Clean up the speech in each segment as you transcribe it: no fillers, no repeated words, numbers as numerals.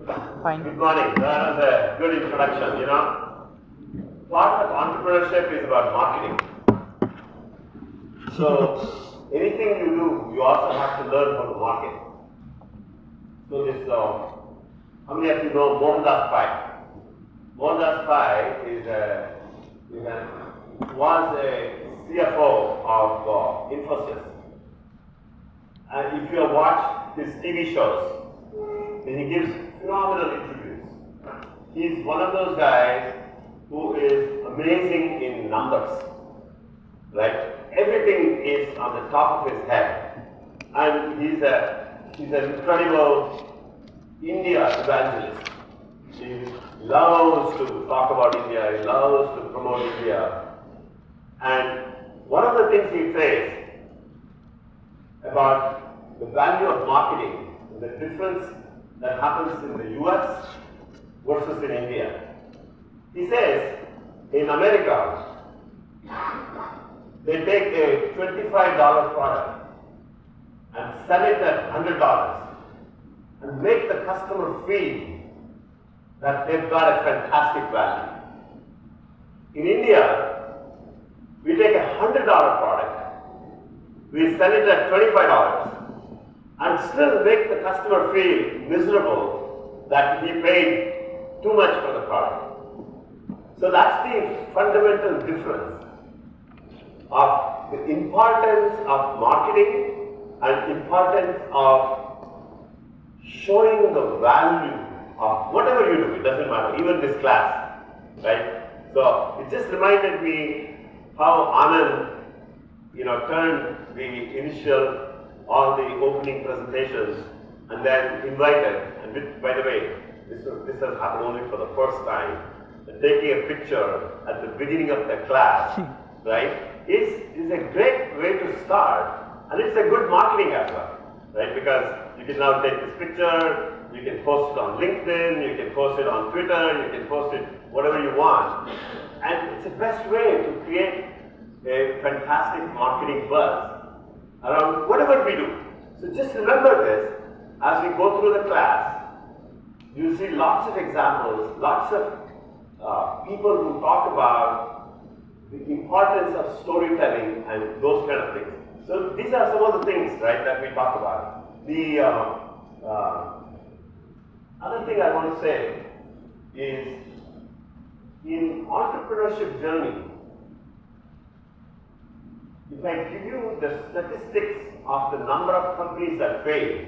Fine. Good morning. That was a good introduction. Part of entrepreneurship is about marketing. So anything you do, you also have to learn from the market. So this, how many of you know Mohandas Pai? Mohandas Pai was a CFO of Infosys. And if you have watched his TV shows, then he gives phenomenal interviews. He's one of those guys who is amazing in numbers, right? Everything is on the top of his head. And he's an incredible India evangelist. He loves to talk about India, he loves to promote India. And one of the things he says about the value of marketing, the difference that happens in the US versus in India. He says, in America, they take a $25 product and sell it at $100 and make the customer feel that they've got a fantastic value. In India, we take a $100 product, we sell it at $25 and still make the customer feel miserable that he paid too much for the product. So that's the fundamental difference of the importance of marketing and importance of showing the value of whatever you do. It doesn't matter, even this class, right? So it just reminded me how Anand, turned the initial, all the opening presentations and then invited, and by the way, this has happened only for the first time, taking a picture at the beginning of the class, right, is a great way to start, and it's a good marketing as well, right, because you can now take this picture, you can post it on LinkedIn, you can post it on Twitter, you can post it whatever you want, and it's the best way to create a fantastic marketing buzz around whatever we do. So just remember this, as we go through the class, you see lots of examples, lots of people who talk about the importance of storytelling and those kind of things. So these are some of the things, right, that we talk about. The other thing I want to say is, in entrepreneurship journey, if I give you the statistics of the number of companies that fail,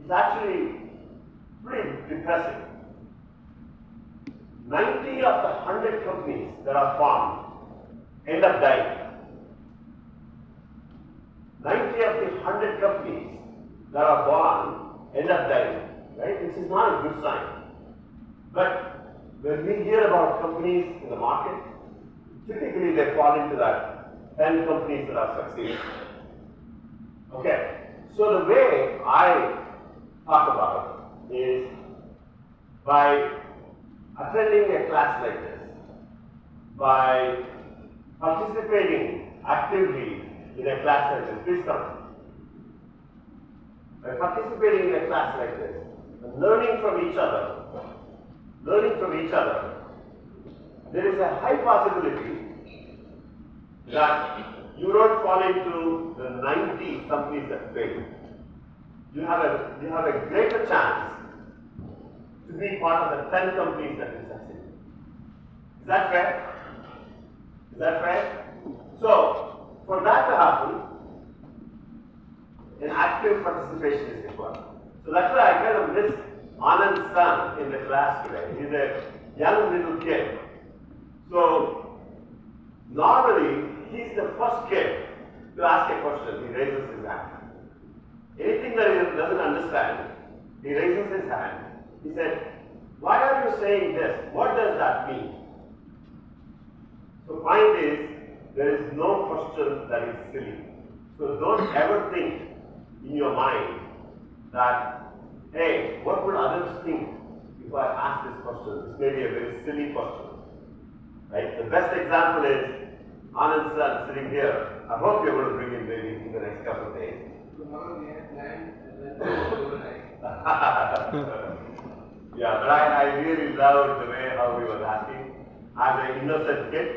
it's actually pretty depressing. 90 of the 100 companies that are formed end up dying. 90 of the 100 companies that are born end up dying, right? Which is not a good sign. But when we hear about companies in the market, typically they fall into that 10 companies that are succeeding. Okay, so the way I talk about it is by attending a class like this, by participating actively in a class like this, please come. By participating in a class like this, and learning from each other, there is a high possibility that you don't fall into the 90 companies that fail. You have a greater chance to be part of the 10 companies that will succeed. Is that fair? Is that fair? So, for that to happen, an active participation is required. So that's why I kind of miss Anand's son in the class today. He's a young little kid. So, normally, he's the first kid to ask a question. He raises his hand. Anything that he doesn't understand, he raises his hand. He said, "Why are you saying this? What does that mean?" So point is, there is no question that is silly. So don't ever think in your mind that, hey, what would others think if I ask this question? This may be a very silly question. Right? The best example is Anand sir sitting here. I hope you're going to bring him maybe in the next couple of days. Tomorrow we have planned and then overnight. Yeah, but I really loved the way how he was asking. As an innocent kid,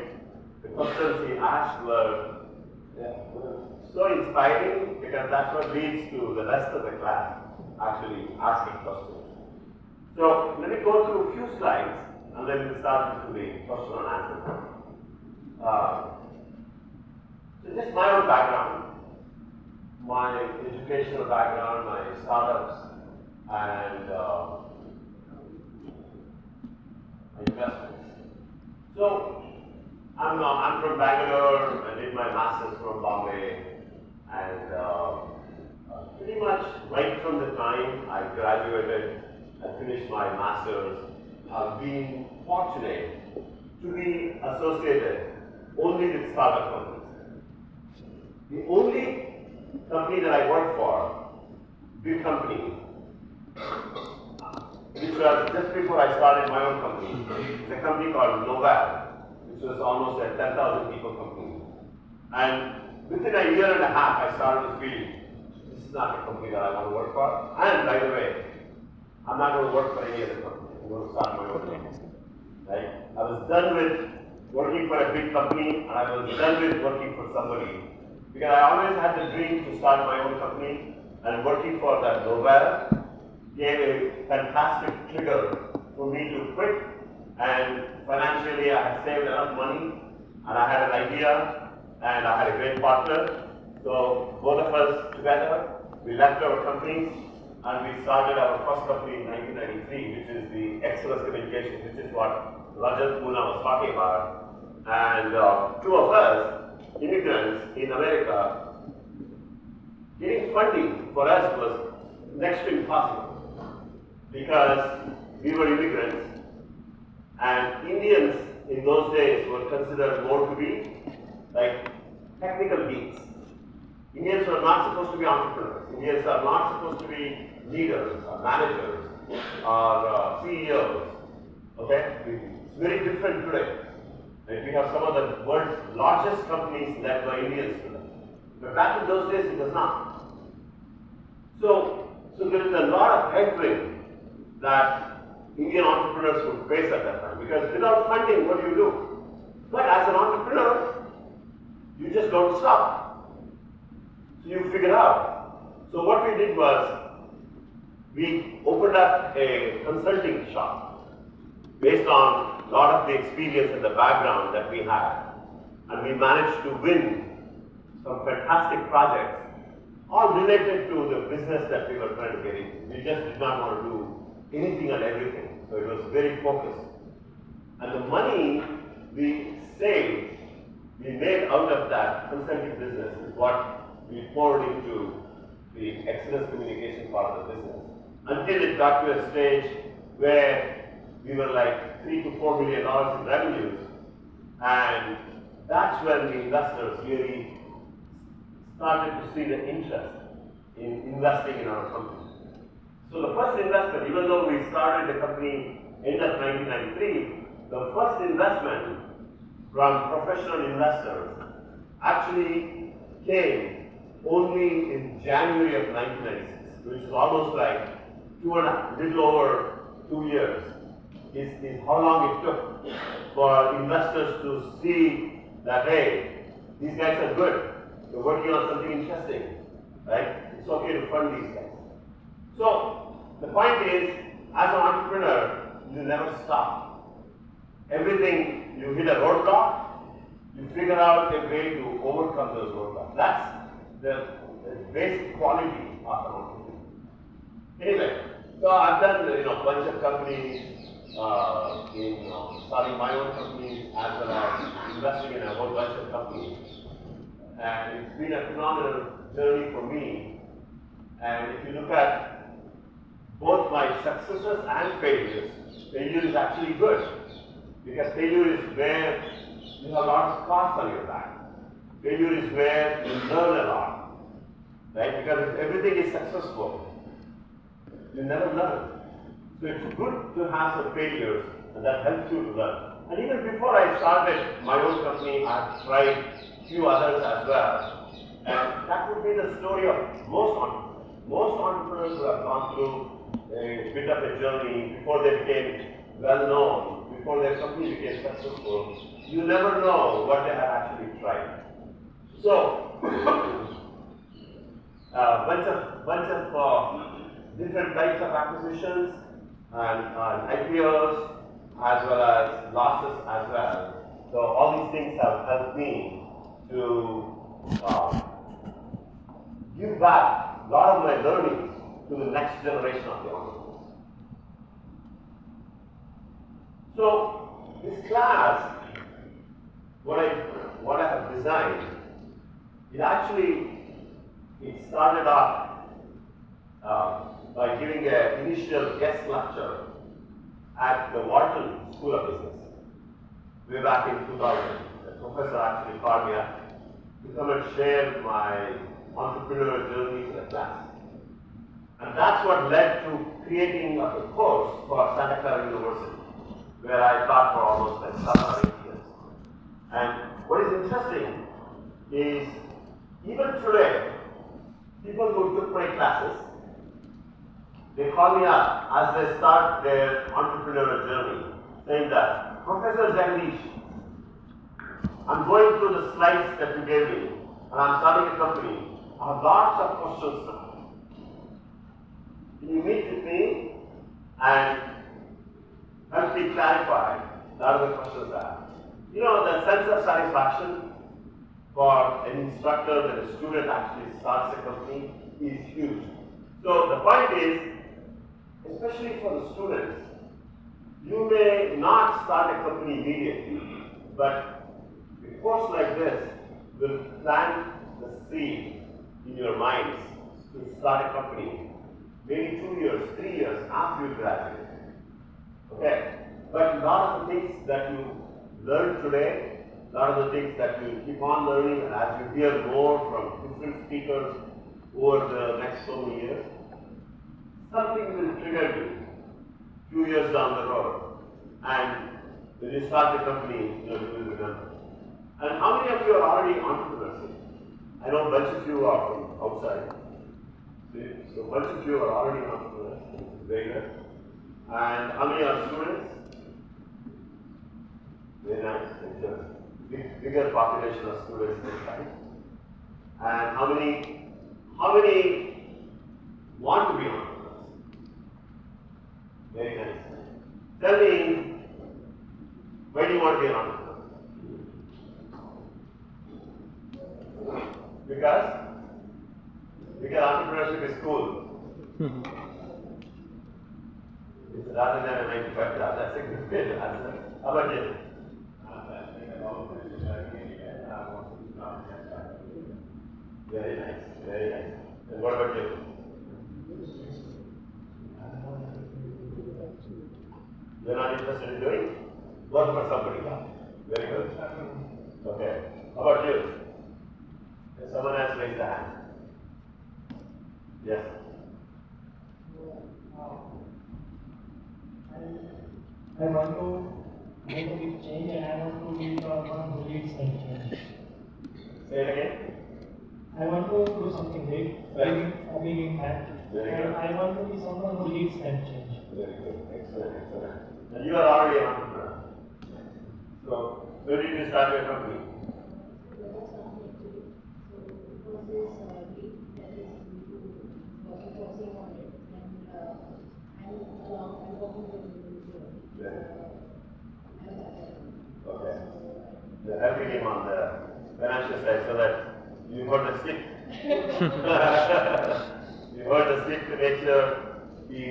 the questions he asked were so inspiring because that's what leads to the rest of the class actually asking questions. So let me go through a few slides and then we'll start with the question and answer. So just my own background, my educational background, my startups, and investments. So I'm from Bangalore. I did my masters from Bombay, and pretty much right from the time I graduated and finished my masters, I've been fortunate to be associated only with startup companies. The only company that I worked for, big company, which was just before I started my own company, is a company called Noval, which was almost a 10,000 people company. And within a year and a half, I started to feel this is not a company that I want to work for. And by the way, I'm not going to work for any other company. I'm going to start my own company. Right? I was done with working for a big company, and I was done with working for somebody. Because I always had the dream to start my own company, and working for that Noval gave a fantastic trigger for me to quit. And financially, I had saved enough money, and I had an idea, and I had a great partner. So both of us together, we left our companies, and we started our first company in 1993, which is the Express Communications, which is what Rajat Muna was talking about. And two of us, immigrants in America, getting funding for us was next to impossible because we were immigrants and Indians in those days were considered more to be like technical geeks. Indians were not supposed to be entrepreneurs. Indians are not supposed to be leaders or managers or CEOs. Okay? It's very different today. And we have some of the world's largest companies led by Indians today. But back in those days, it was not. So there is a lot of headwind that Indian entrepreneurs would face at that time. Because without funding, what do you do? But as an entrepreneur, you just don't stop. So you figure out. So what we did was, we opened up a consulting shop based on a lot of the experience and the background that we had. And we managed to win some fantastic projects, all related to the business that we were trying to get into. We just did not want to do anything and everything. So it was very focused. And the money we saved, we made out of that consulting business is what we poured into the excellence communication part of the business. Until it got to a stage where we were like $3 to $4 million in revenues, and that's when the investors really started to see the interest in investing in our company. So the first investment, even though we started the company end of 1993, the first investment from professional investors actually came only in January of 1996, which is almost like little over 2 years. Is how long it took for investors to see that, hey, these guys are good. They're working on something interesting, right? It's okay to fund these guys. So the point is, as an entrepreneur, you never stop. Everything, you hit a roadblock, you figure out a way to overcome those roadblocks. That's the basic quality of an entrepreneur. Anyway, so I've done a bunch of companies. In starting my own companies as well as investing in a whole bunch of companies. And it's been a phenomenal journey for me. And if you look at both my successes and failures, failure is actually good. Because failure is where you have a lot of scars on your back. Failure is where you learn a lot. Right? Because if everything is successful, you never learn. So it's good to have some failures, and that helps you to learn. And even before I started my own company, I've tried a few others as well. And that would be the story of most entrepreneurs. Most entrepreneurs who have gone through a bit of a journey before they became well known, before their company became successful. You never know what they have actually tried. So, bunch of different types of acquisitions and IPOs as well as losses as well. So all these things have helped me to give back a lot of my learnings to the next generation of the entrepreneurs. So this class, what I have designed, it started off by giving an initial guest lecture at the Wharton School of Business. Way back in 2000, the professor actually called me up to come and share my entrepreneurial journey to the class. And that's what led to creating of a course for Santa Clara University, where I taught for almost like 7 or 8 years. And what is interesting is, even today, people who took my classes, they call me up as they start their entrepreneurial journey, saying that, Professor Jagdeesh, I'm going through the slides that you gave me, and I'm starting a company. I have lots of questions now. Can you meet with me and help me clarify a lot of the questions I have? You know, the sense of satisfaction for an instructor that a student actually starts a company is huge. So the point is, especially for the students, you may not start a company immediately, but a course like this will plant the seed in your minds to start a company maybe 2 years, 3 years after you graduate. Okay? But a lot of the things that you learn today, a lot of the things that you keep on learning, and as you hear more from different speakers over the next so many years, something will trigger you a few years down the road. And when you start the company, you will remember. And how many of you are already entrepreneurs? I know a bunch of you are from outside. So a bunch of you are already entrepreneurs. Very good. And how many are students? Very nice. It's a bigger population of students this time. And how many want to be entrepreneurs? Very nice. Tell me, why do you want to be an entrepreneur? Because entrepreneurship is cool. It's rather than a 9 to 5 job. That's a good answer. How about you? Very nice, very nice. And what about you? You're not interested in doing? Work for somebody. Very good. Okay. How about you? Can someone else raise their hand? Yes. I want to make a big change, and I want to be the one who leads that change. Say it again. I want to do something big, a big impact, and I want to be someone who leads that change. Very good. Excellent, excellent. And you are already an entrepreneur. So, where did you start your company? Okay. The helping him on the financial side so that you hold the stick. You hold the stick to make sure he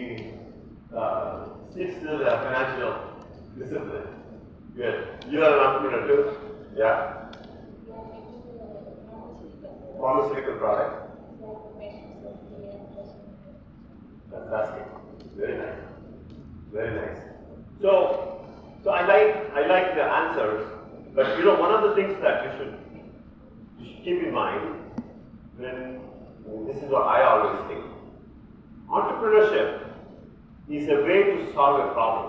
sticks to the financial discipline. Good. You are an entrepreneur too? Yeah? Pharmaceutical product. Fantastic. Very nice. Very nice. So I like the answers, but you know, one of the things that you should keep in mind this is what I always think. Entrepreneurship is a way to solve a problem.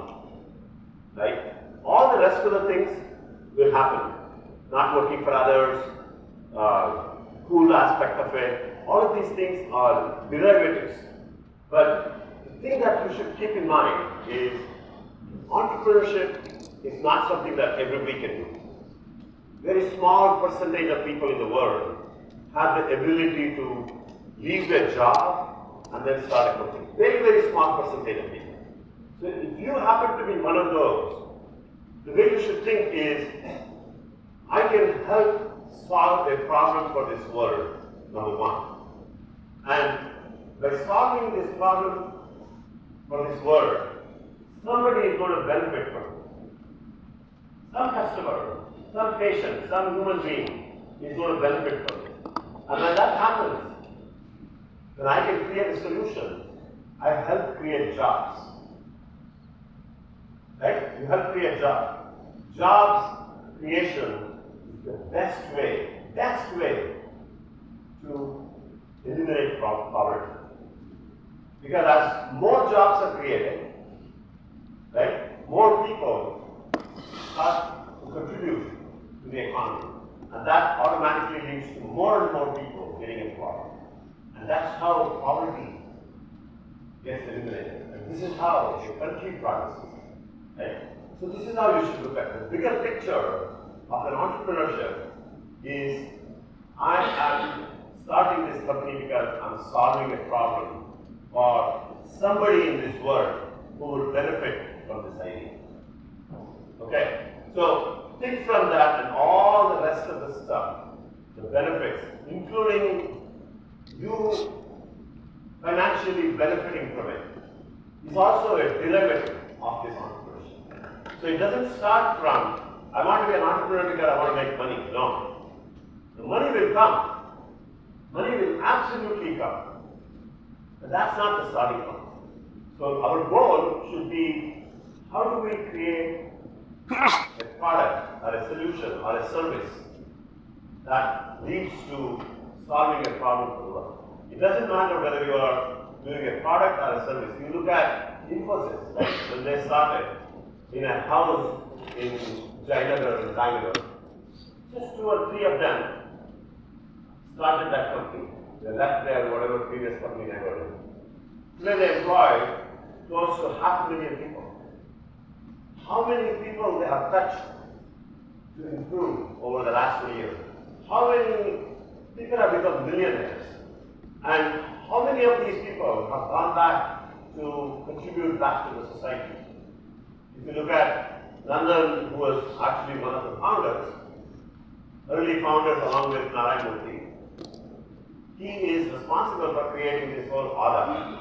Right? All the rest of the things will happen. Not working for others, cool aspect of it. All of these things are derivatives. But the thing that you should keep in mind is entrepreneurship is not something that everybody can do. Very small percentage of people in the world have the ability to leave their job and then start a company. Very, very small percentage of people. So if you happen to be one of those, the way you should think is, I can help solve a problem for this world, number one. And by solving this problem for this world, somebody is going to benefit from it. Some customer, some patient, some human being is going to benefit from it. And when that happens, when I can create a solution, I help create jobs. Right? You help create jobs. Jobs creation is the best way to eliminate poverty. Because as more jobs are created, right, more people start to contribute to the economy. And that automatically leads to more and more people getting employed. And that's how poverty gets eliminated. And this is how the country progresses. Right? So this is how you should look at it. The bigger picture of an entrepreneurship is, I am starting this company because I'm solving a problem for somebody in this world who would benefit from this idea. Okay? So think from that and all the rest of the stuff, the benefits, including you financially benefiting from it, is also a derivative of this entrepreneurship. So it doesn't start from, I want to be an entrepreneur because I want to make money. No. The money will come. Money will absolutely come. But that's not the starting point. So our goal should be, how do we create a product or a solution or a service that leads to solving a problem for the world. It doesn't matter whether you are doing a product or a service. You look at Infosys, right? When they started in a house in Jagdeesh in Bangalore, just 2 or 3 of them started that company. They left their whatever previous company they were in. Today they employ close to 500,000 people. How many people they have touched to improve over the last 2 years? How many people have become millionaires? And how many of these people have gone back to contribute back to the society? If you look at Nandan, who was actually one of the founders, early founders along with Narayan Murthy, he is responsible for creating this whole order.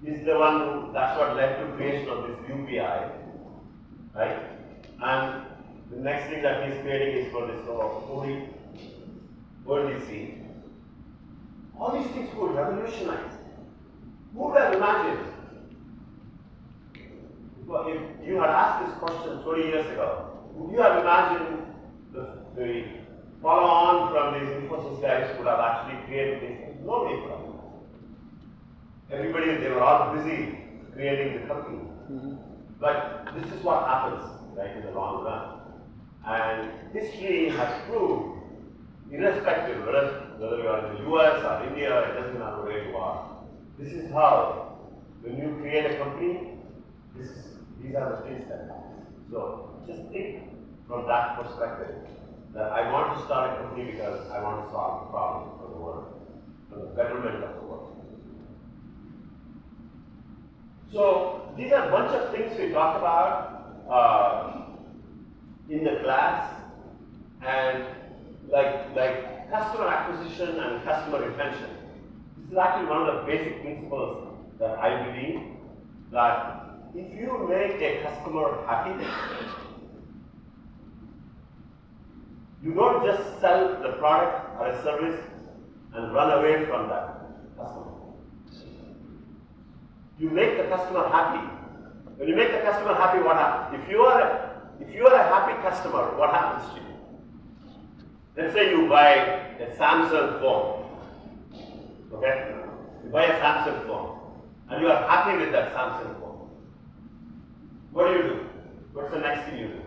He's the one who, that's what led to creation of this UPI, right? And the next thing that he's creating is for this ODC. All these things would revolutionize. Who would have imagined? If you had asked this question 20 years ago, would you have imagined the follow-on from these Infosys guys would have actually created these things? Nobody could have. Everybody, they were all busy creating the company. Mm-hmm. But this is what happens, right, in the long run. And history has proved, irrespective whether you are in the US or India, it doesn't matter where you are. This is how, when you create a company, these are the things that happen. So just think from that perspective, that I want to start a company because I want to solve a problem for the world, for the betterment of the world. So these are a bunch of things we talked about in the class, and like customer acquisition and customer retention. This is actually one of the basic principles that I believe, that if you make a customer happy, you don't just sell the product or a service and run away from that customer. You make the customer happy. When you make the customer happy, what happens? If you are a happy customer, what happens to you? Let's say you buy a Samsung phone. Okay? You buy a Samsung phone and you are happy with that Samsung phone. What do? What's the next thing you do?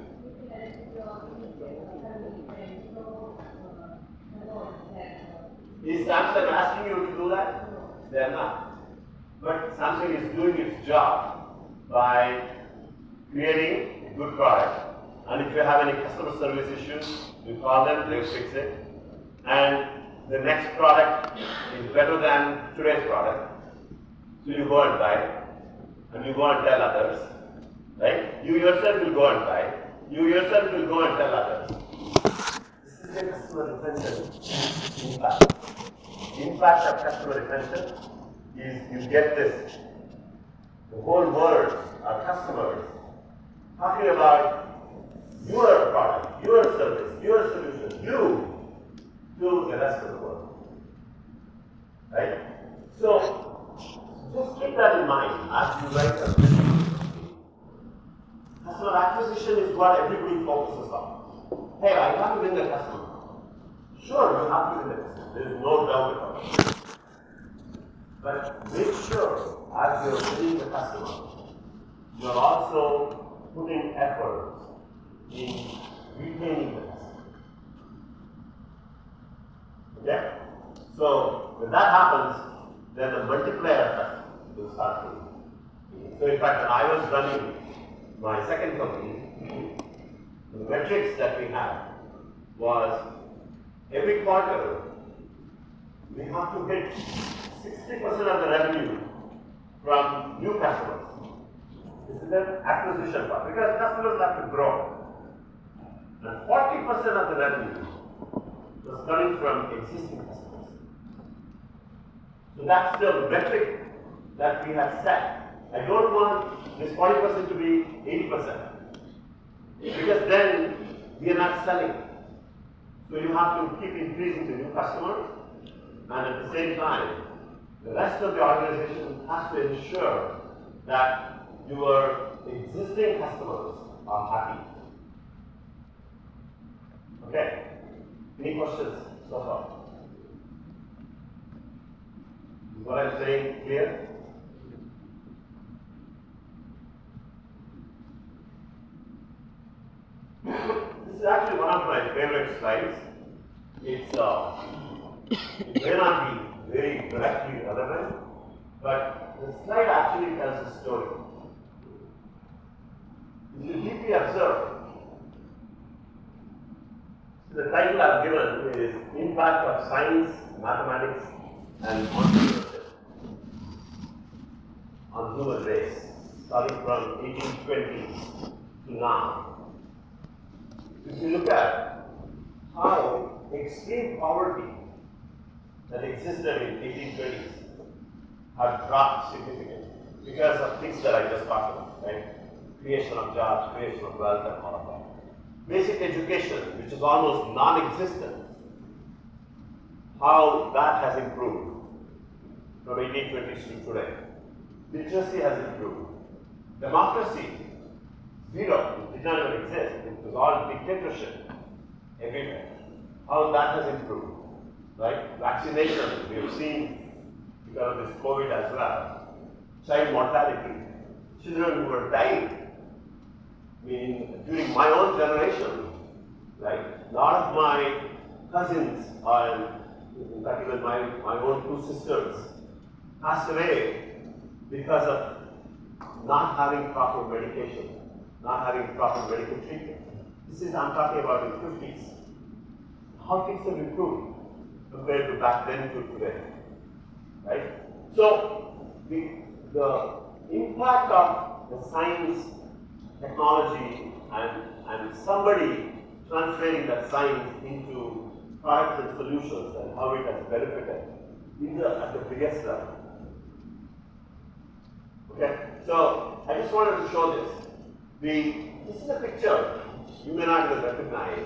Is Samsung asking you to do that? They are not. But Samsung is doing its job by creating a good product. And if you have any customer service issues, you call them, they'll fix it. And the next product is better than today's product. So you go and buy it, and you go and tell others, right? You yourself will go and buy it. You yourself will go and tell others. This is a customer retention impact. The impact of customer retention is you get this. The whole world, our customers, talking about your product, your service, your solution, you, to the rest of the world. Right? So, just keep that in mind as you write a business. Customer acquisition is what everybody focuses on. Hey, I have to win the customer. Sure, you have to win the customer. There is no doubt about it. But make sure, as you're winning the customer, you're also putting efforts in retaining the customer. Okay? So, when that happens, then the multiplier effect will start to. So, in fact, when I was running my second company, the metrics that we had was every quarter we have to hit 60% of the revenue from new customers. This is the acquisition part, because customers have to grow. And 40% of the revenue was coming from existing customers. So that's the metric that we have set. I don't want this 40% to be 80%, because then we are not selling. So you have to keep increasing the new customers, and at the same time, the rest of the organization has to ensure that your existing customers are happy. Okay? Any questions so far? Is what I'm saying clear? This is actually one of my favorite slides. It may not be very directly relevant, but the slide actually tells a story. If you deeply observe, the title I've given is Impact of Science, Mathematics, and Entrepreneurship on Human Race, starting from 1820 to now. If you look at how extreme poverty that existed in 1820s have dropped significantly because of things that I just talked about, right? Creation of jobs, creation of wealth, and all of that. Basic education, which is almost non-existent, how that has improved from 1820s to today. Literacy has improved. Democracy, zero. It did not even exist. It was all dictatorship everywhere. How that has improved, right? Vaccination, we have seen because of this COVID as well. Child mortality, children who were dying. I mean, during my own generation, right? A lot of my cousins, in fact, even my own two sisters, passed away because of not having proper medication, not having proper medical treatment. I'm talking about in the 50s. How things have improved compared to back then to today, right? So, the impact of the science, technology, and somebody translating that science into products and solutions and how it has benefited at the biggest level. Okay, so I just wanted to show this. This is a picture you may not even recognize,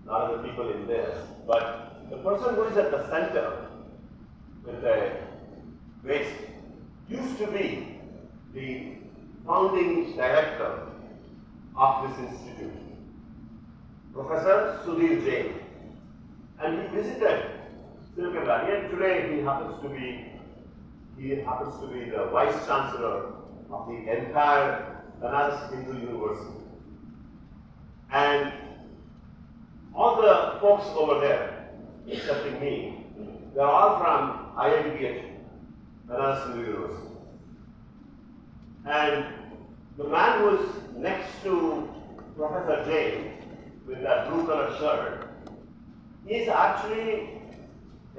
a lot of the people in this, but the person who is at the center with the waist used to be the founding director of this institute, Professor Sudhir Jain. And he visited Silicon Valley, and today he happens to be the Vice Chancellor of the entire Banaras Hindu University. And all the folks over there, excepting me, they're all from IIT Gandhinagar, Banaras Hindu University. And the man who is next to Professor Jain with that blue colored shirt, he is actually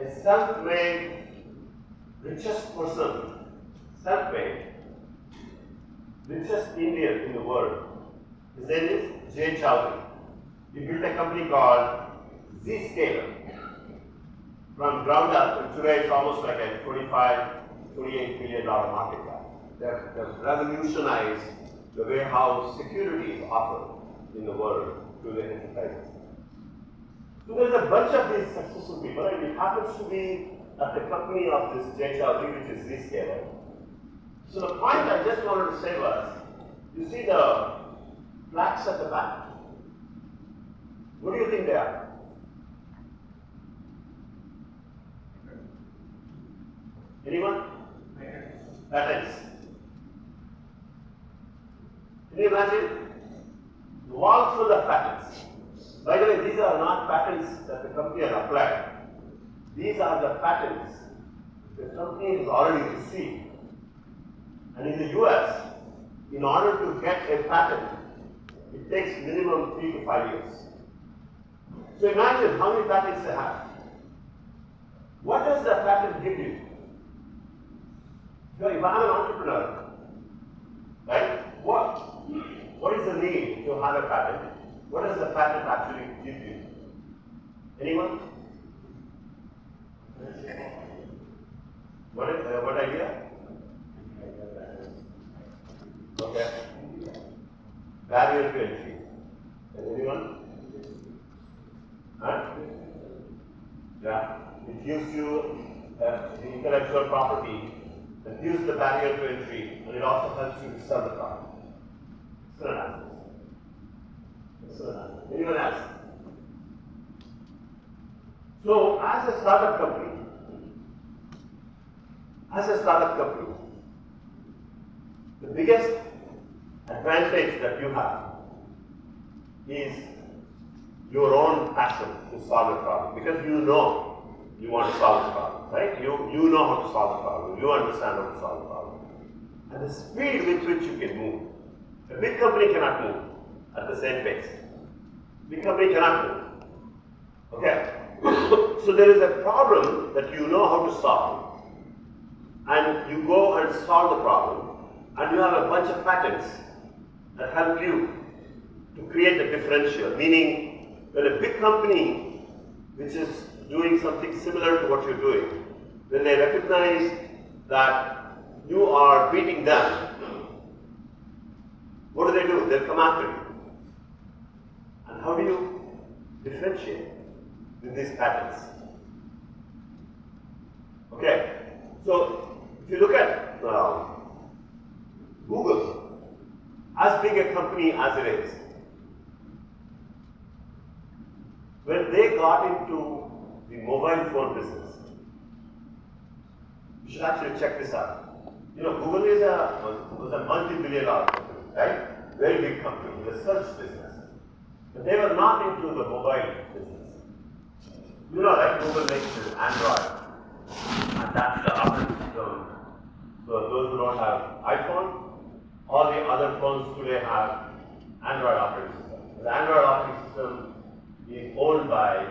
a self-made richest person, self-made richest Indian in the world. His name is Jay Chowdhury. He built a company called Zscaler from ground up, and today it's almost like a $28 billion market cap. They've revolutionized the way how security is offered in the world to the enterprises. So there's a bunch of these successful people, and it happens to be at the company of this Jay Chowdhury, which is Zscaler. So the point I just wanted to say was, you see the plaques at the back? What do you think they are? Anyone? Patents. Can you imagine? The wall full of patents. By the way, these are not patents that the company has applied. These are the patents the company has already received. And in the US, in order to get a patent, it takes minimum 3 to 5 years. So imagine how many patents they have. What does the patent give you? If I'm an entrepreneur, right, what is the need to have a patent? What does the patent actually give you? Anyone? What idea? Okay. Barrier to entry. Anyone? Huh? Yeah. It gives you the intellectual property, it gives the barrier to entry, and it also helps you to sell the product. Excellent answer. Excellent answer. Anyone else? So, as a startup company, the biggest advantage that you have is your own passion to solve a problem, because you know you want to solve the problem, right? You know how to solve the problem, you understand how to solve the problem. And the speed with which you can move. A big company cannot move at the same pace. Big company cannot move. Okay? So there is a problem that you know how to solve, and you go and solve the problem, and you have a bunch of patents that help you to create a differential, meaning when a big company which is doing something similar to what you're doing, when they recognize that you are beating them, what do? They'll come after you. And how do you differentiate with these patents? Okay, so if you look at Google, as big a company as it is, when they got into the mobile phone business, you should actually check this out. You know, Google was a multi-billion-dollar company, right? Very big company in the search business. But they were not into the mobile business. You know, like Google makes this Android, and that's the operating system. So those who don't have iPhone, all the other phones today have Android operating system. The Android operating system is owned by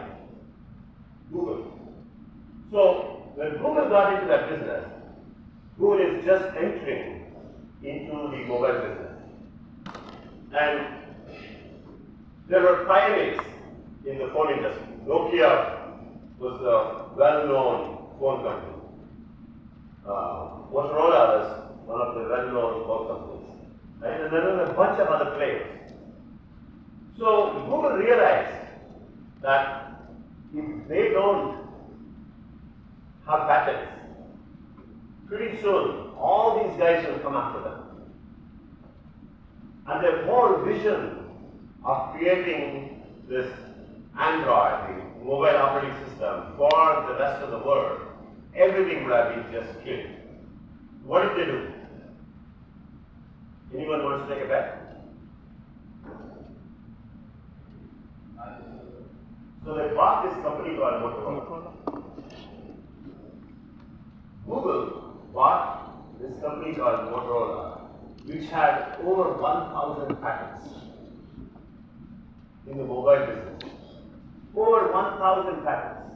Google. So when Google got into that business, Google is just entering into the mobile business. And there were pioneers in the phone industry. Nokia was a well-known phone company. Motorola was one of the well-known phone companies. Right? And there were a bunch of other players. So Google realized that if they don't have patents, pretty soon all these guys will come after them. And their whole vision of creating this Android, the mobile operating system, for the rest of the world, everything would have been just killed. What did they do? Anyone wants to take a bet? So they bought this company called Motorola. Google bought this company called Motorola which had over 1,000 patents in the mobile business. Over 1,000 patents.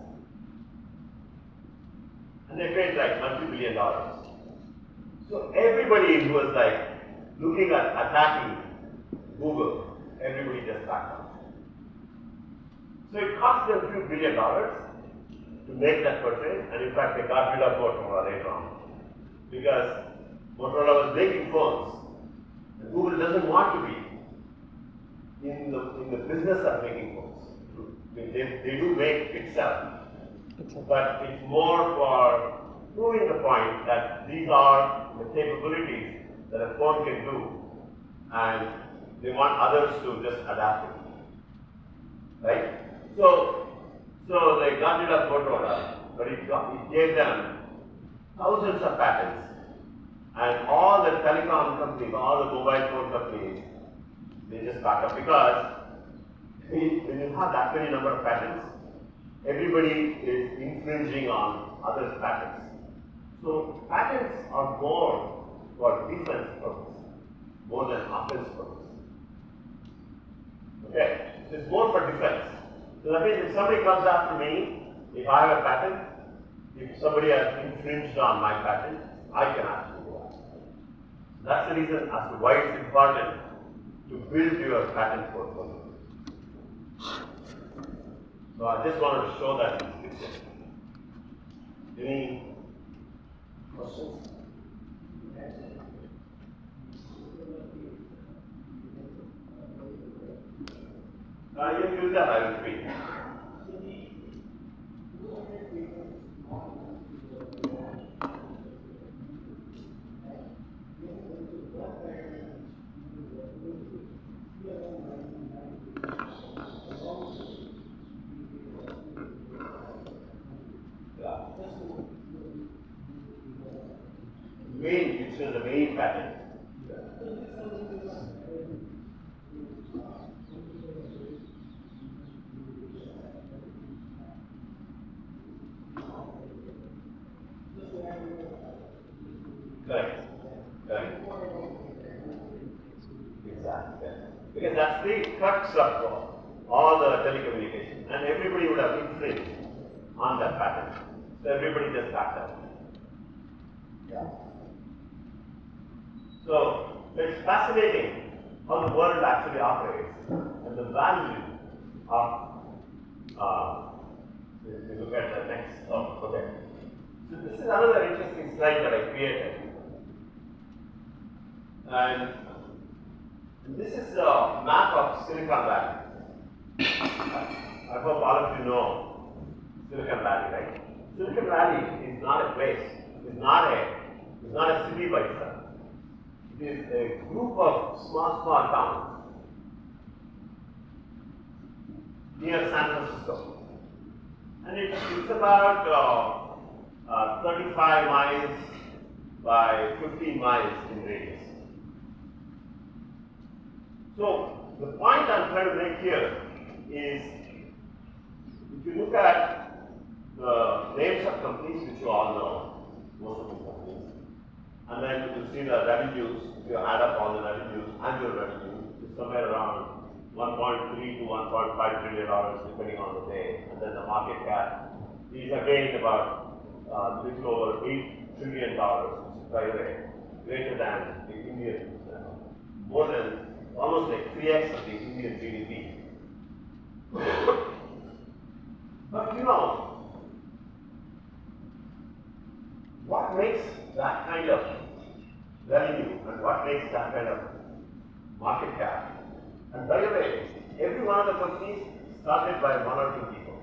And they paid like multi-billion dollars. So everybody who was like looking at attacking Google, everybody just backed up. So it cost them a few $billion to make that purchase, and in fact they got rid of Motorola later on. Because Motorola was making phones, and Google doesn't want to be in the business of making phones. They do make Pixel, but it's more for proving the point that these are the capabilities that a phone can do, and they want others to just adapt it, right? So they got rid of Motorola, but it gave them thousands of patents, and all the telecom companies, all the mobile phone companies, they just back up because when you have that many number of patents, everybody is infringing on others' patents. So patents are more for defense purpose, more than offense purpose. Okay, so it's more for defense. So that means if somebody comes after me, if I have a patent, if somebody has infringed on my patent, I can actually go after them. That's the reason as to why it's important to build your patent portfolio. So I just wanted to show that in this picture. Any questions? You do that, I will speak. It's the main pattern. Correct. Exactly. Because that's the crux of all the telecommunications, and everybody would have infringed on that pattern. So everybody just backed up. Yeah. So it's fascinating how the world actually operates and the value of. If you look at the next. Okay. So this is another interesting slide that I created, and this is a map of Silicon Valley. I hope all of you know Silicon Valley, right? Silicon Valley is not a place. It's not a city by itself. It is a group of small towns near San Francisco. And it's about 35 miles by 15 miles in radius. So the point I'm trying to make here is, if you look at the names of companies which you all know, most of these companies, and then you see the revenues, if you add up all the revenues, annual revenue, is somewhere around $1.3 to $1.5 trillion depending on the day, and then the market cap is again about a little over $8 trillion, which is, by the way, greater than the Indian, more than almost like 3x of the Indian GDP. But you know, what makes that kind of revenue and what makes that kind of market cap? And by the way, every one of the companies started by one or two people.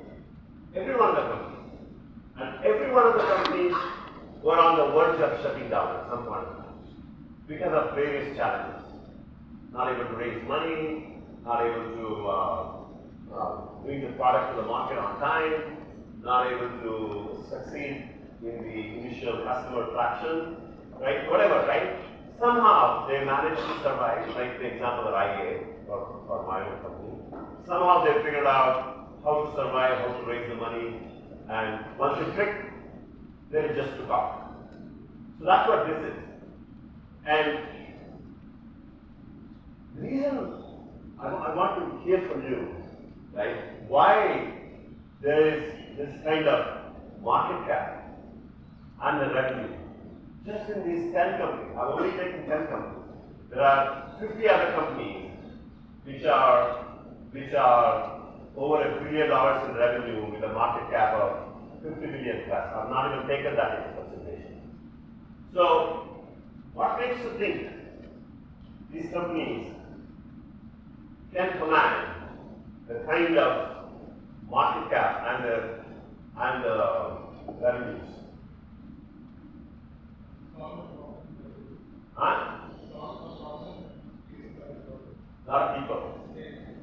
Every one of the companies. And every one of the companies were on the verge of shutting down at some point because of various challenges. Not able to raise money, not able to bring the product to the market on time, not able to succeed in the initial customer traction, right? Whatever, right? Somehow they managed to survive, like the example that I gave for my own company. Somehow they figured out how to survive, how to raise the money, and once it clicked, then it just took off. So that's what this is. And hear from you, right, why there is this kind of market cap and the revenue. Just in these 10 companies, I've only taken 10 companies. There are 50 other companies which are over $1 billion in revenue with a market cap of 50 billion plus. I've not even taken that into consideration. So, what makes you think these companies can command the kind of market cap and revenues? Huh? Lot of people.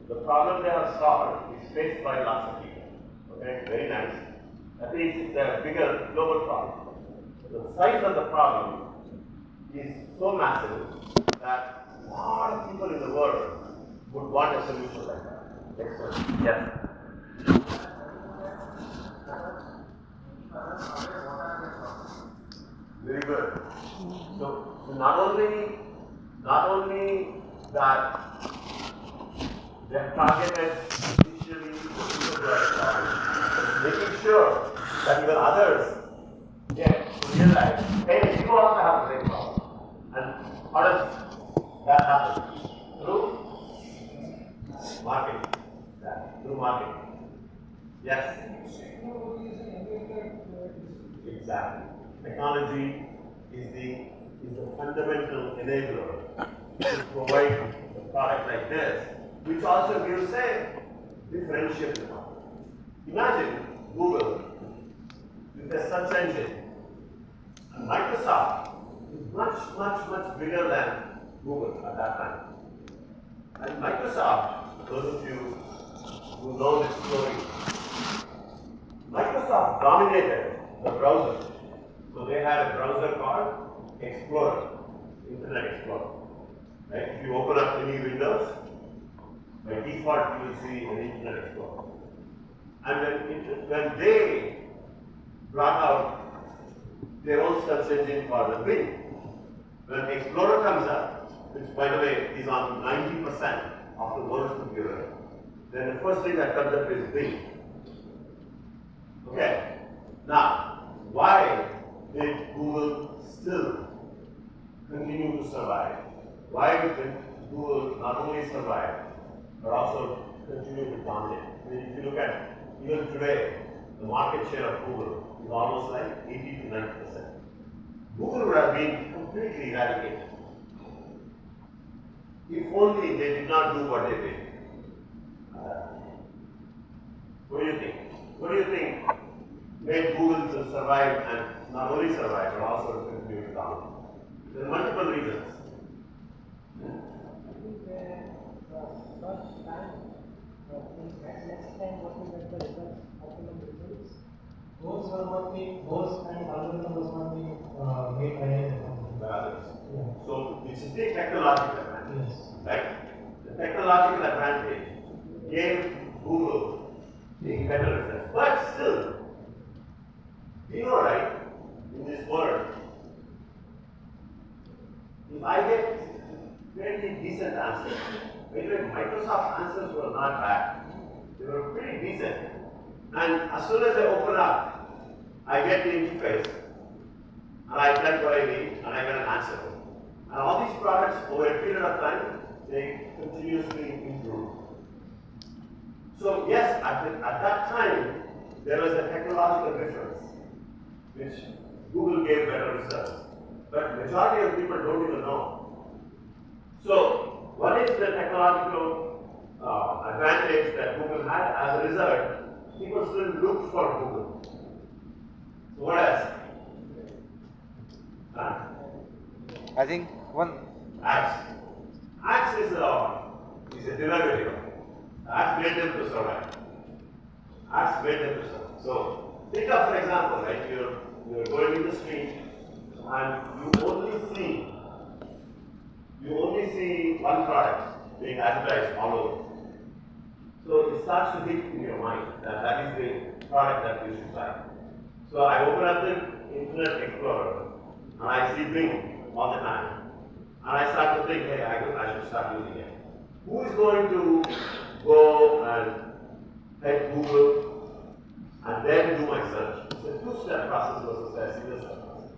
The problem they have solved is faced by lots of people. Okay, very nice. At least it's a bigger global problem. The size of the problem is so massive that a lot of people in the world would want a solution like that. Next one. Yes. Very good. So not only that they have targeted initially people who are strong, but making sure that even others get to realize, hey, you also have the same problem. And how does that happen? Through marketing. Through marketing. Yes. Exactly. Technology is the fundamental enabler to provide a product like this, which also gives a differentiated market. Imagine Google with a search engine, and Microsoft is much bigger than Google at that time. And Microsoft, those of you who know this story, Microsoft dominated the browser. So they had a browser called Explorer, Internet Explorer. Right? If you open up any Windows, by default you will see an Internet Explorer. And when they brought out their own search engine called the Bing, when Explorer comes up, which by the way is on 90% of the world's computer, then the first thing that comes up is Bing. Okay. Now, why did Google still continue to survive? Why did Google not only survive, but also continue to dominate? I mean, if you look at even today, the market share of Google is almost like 80 to 90%. Google would have been completely eradicated if only they did not do what they did. What do you think? What do you think made Google to survive and not only survive but also to continue to dominate? There are multiple reasons. I think first time, in next time what we get the results, optimum results, those were not being, those kind of algorithm was not being made by Others. Yeah. So this is the technological advantage. Yes. Right? The technological advantage gave Google the better results. But still, you know, right, in this world, if I get fairly decent answers, by the way, Microsoft answers were not bad. They were pretty decent. And as soon as I open up, I get the interface, and I type what I need, and I get an answer. And all these products, over a period of time, they continuously improve. So yes, at that time, there was a technological difference, which Google gave better results. But majority of people don't even know. So, what is the technological advantage that Google had? As a result, people still look for Google. So what else? I think one. Ads. Ads is a derivative. Ads made them to survive. Ads made them to survive. So, think of, for example, right, you're going in the street and you only see one product being advertised all over. So it starts to hit in your mind that that is the product that you should buy. So I open up the Internet Explorer and I see Bing all the time. And I start to think, hey, I should start using it. Who is going to go and type Google and then do my search. It's a two-step process versus a single-step process.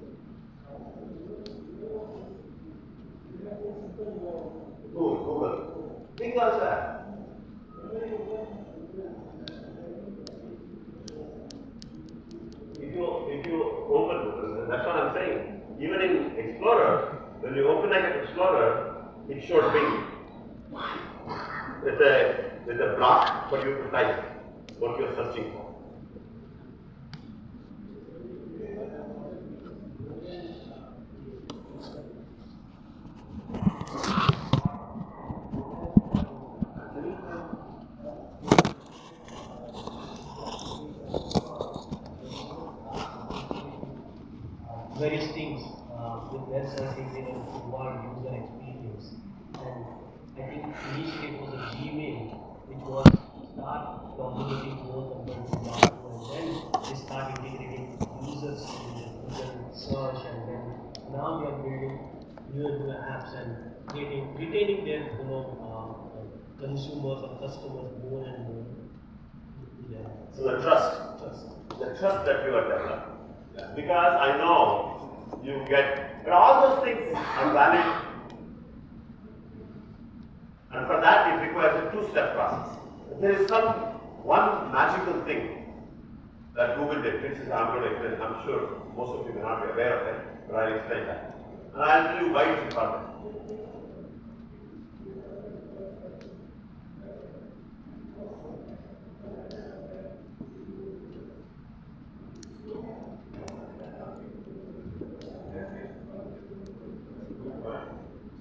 Google. Think also that. If you open, that's what I'm saying. Even in Explorer, when you open like an Explorer, it shows Bing with a block for you to type what you're searching for. Various things with their search engine and involved user experience. And I think initially it was a Gmail which was start dominating both of them to Yahoo, and then they start integrating users in the user search, and then now they are building newer apps and retaining their consumers or customers more and more. Yeah. So the trust that you are developing. Because I know you get, but all those things are valid, and for that it requires a two-step process. There is one magical thing that Google did, which is I'm going to explain. I'm sure most of you may not be aware of it, but I'll explain that. And I'll tell you why it's important.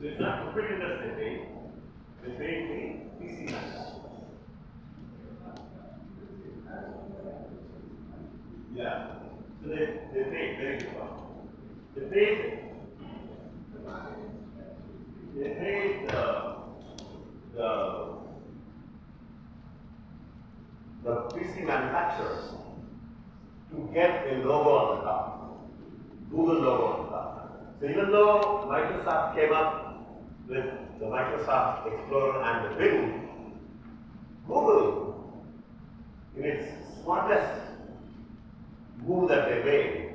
So it's not computer industry, they paid the PC manufacturers. Yeah. So they paid very good. They paid the PC manufacturers to get a logo on the top, Google logo on the top. So even though Microsoft came up with the Microsoft Explorer and the Bing, Google, in its smartest move that they made,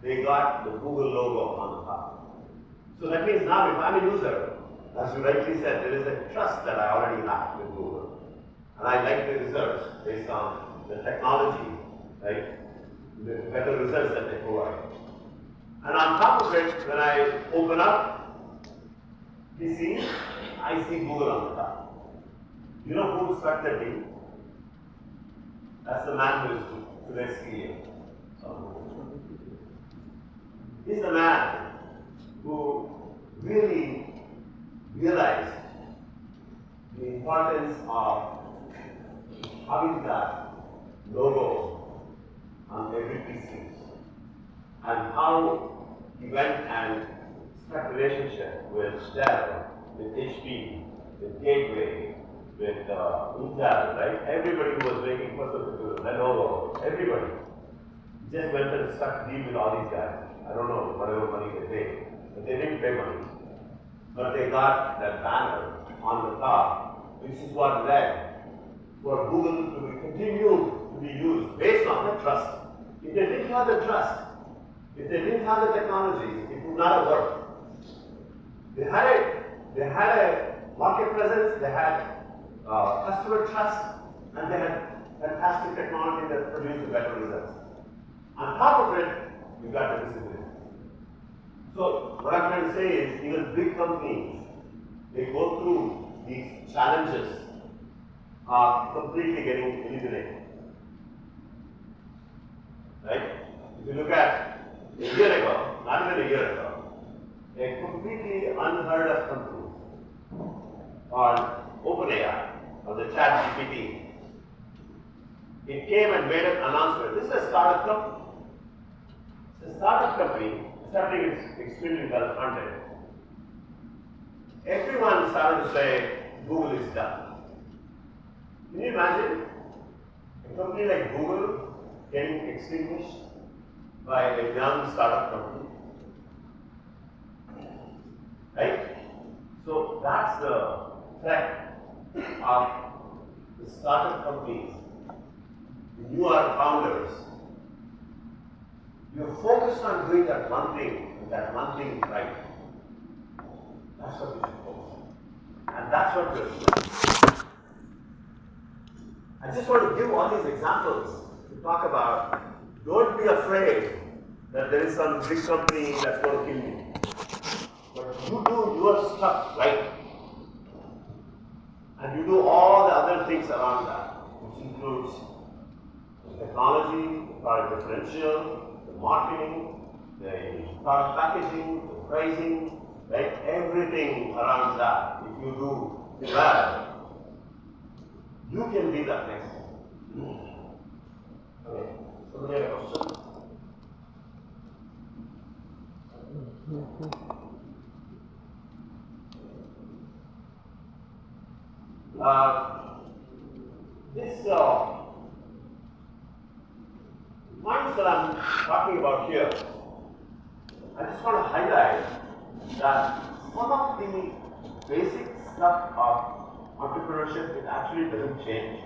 they got the Google logo on the top. So that means now if I'm a user, as you rightly said, there is a trust that I already have with Google. And I like the results based on the technology, right? The better results that they provide. And on top of it, when I open up PC, I see Google on the top. You know who struck that deal? That's the man who is today's CEO. He's the man who really realized the importance of having that logo on every PC, and how he went and struck a relationship with Dell, with HP, with Gateway, with Intel, right? Everybody who was making personal computers, Lenovo, everybody. He just went and struck a deal with all these guys. I don't know whatever money they paid, but they didn't pay money. But they got that banner on the top, which is what led for Google to continue to be used based on the trust. If they didn't have the trust, if they didn't have the technology, it would not have worked. They had a market presence, they had customer trust, and they had fantastic technology that produced the better results. On top of it, you got the visibility. So what I'm trying to say is, even big companies, they go through these challenges of completely getting eliminated. Right? If you look at a year ago, not even a year ago, a completely unheard of company called OpenAI, or the ChatGPT, it came and made an announcement. This is a startup company. It's a startup company. Something is extremely well funded. Everyone started to say Google is done. Can you imagine a company like Google getting extinguished by a young startup company? Right? So that's the threat of the startup companies, the newer founders, you're focused on doing that one thing, and that one thing right. That's what you should focus on. And that's what we're doing. I just want to give all these examples to talk about, don't be afraid that there is some big company that's going to kill you. But you do your stuff right. And you do all the other things around that, which includes the technology, the product differential, the marketing, the product packaging, the pricing, right? Everything around that. If you do well, you can be that next. Okay. Somebody have a question? This points that I'm talking about here, I just want to highlight that some of the basic stuff of entrepreneurship, it actually doesn't change.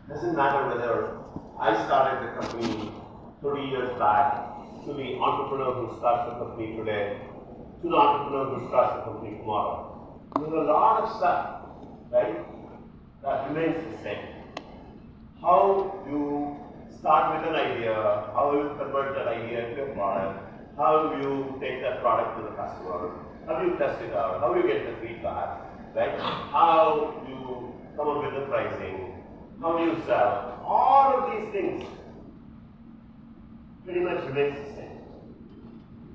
Doesn't matter whether I started the company 30 years back, to the entrepreneur who starts the company today, to the entrepreneur who starts the company tomorrow. There's a lot of stuff, right, that remains the same. How you start with an idea, how you convert that idea into a product, how you take that product to the customer, how you test it out, how you get the feedback, right? How you come up with the pricing, how you sell, all of these things pretty much remains the same.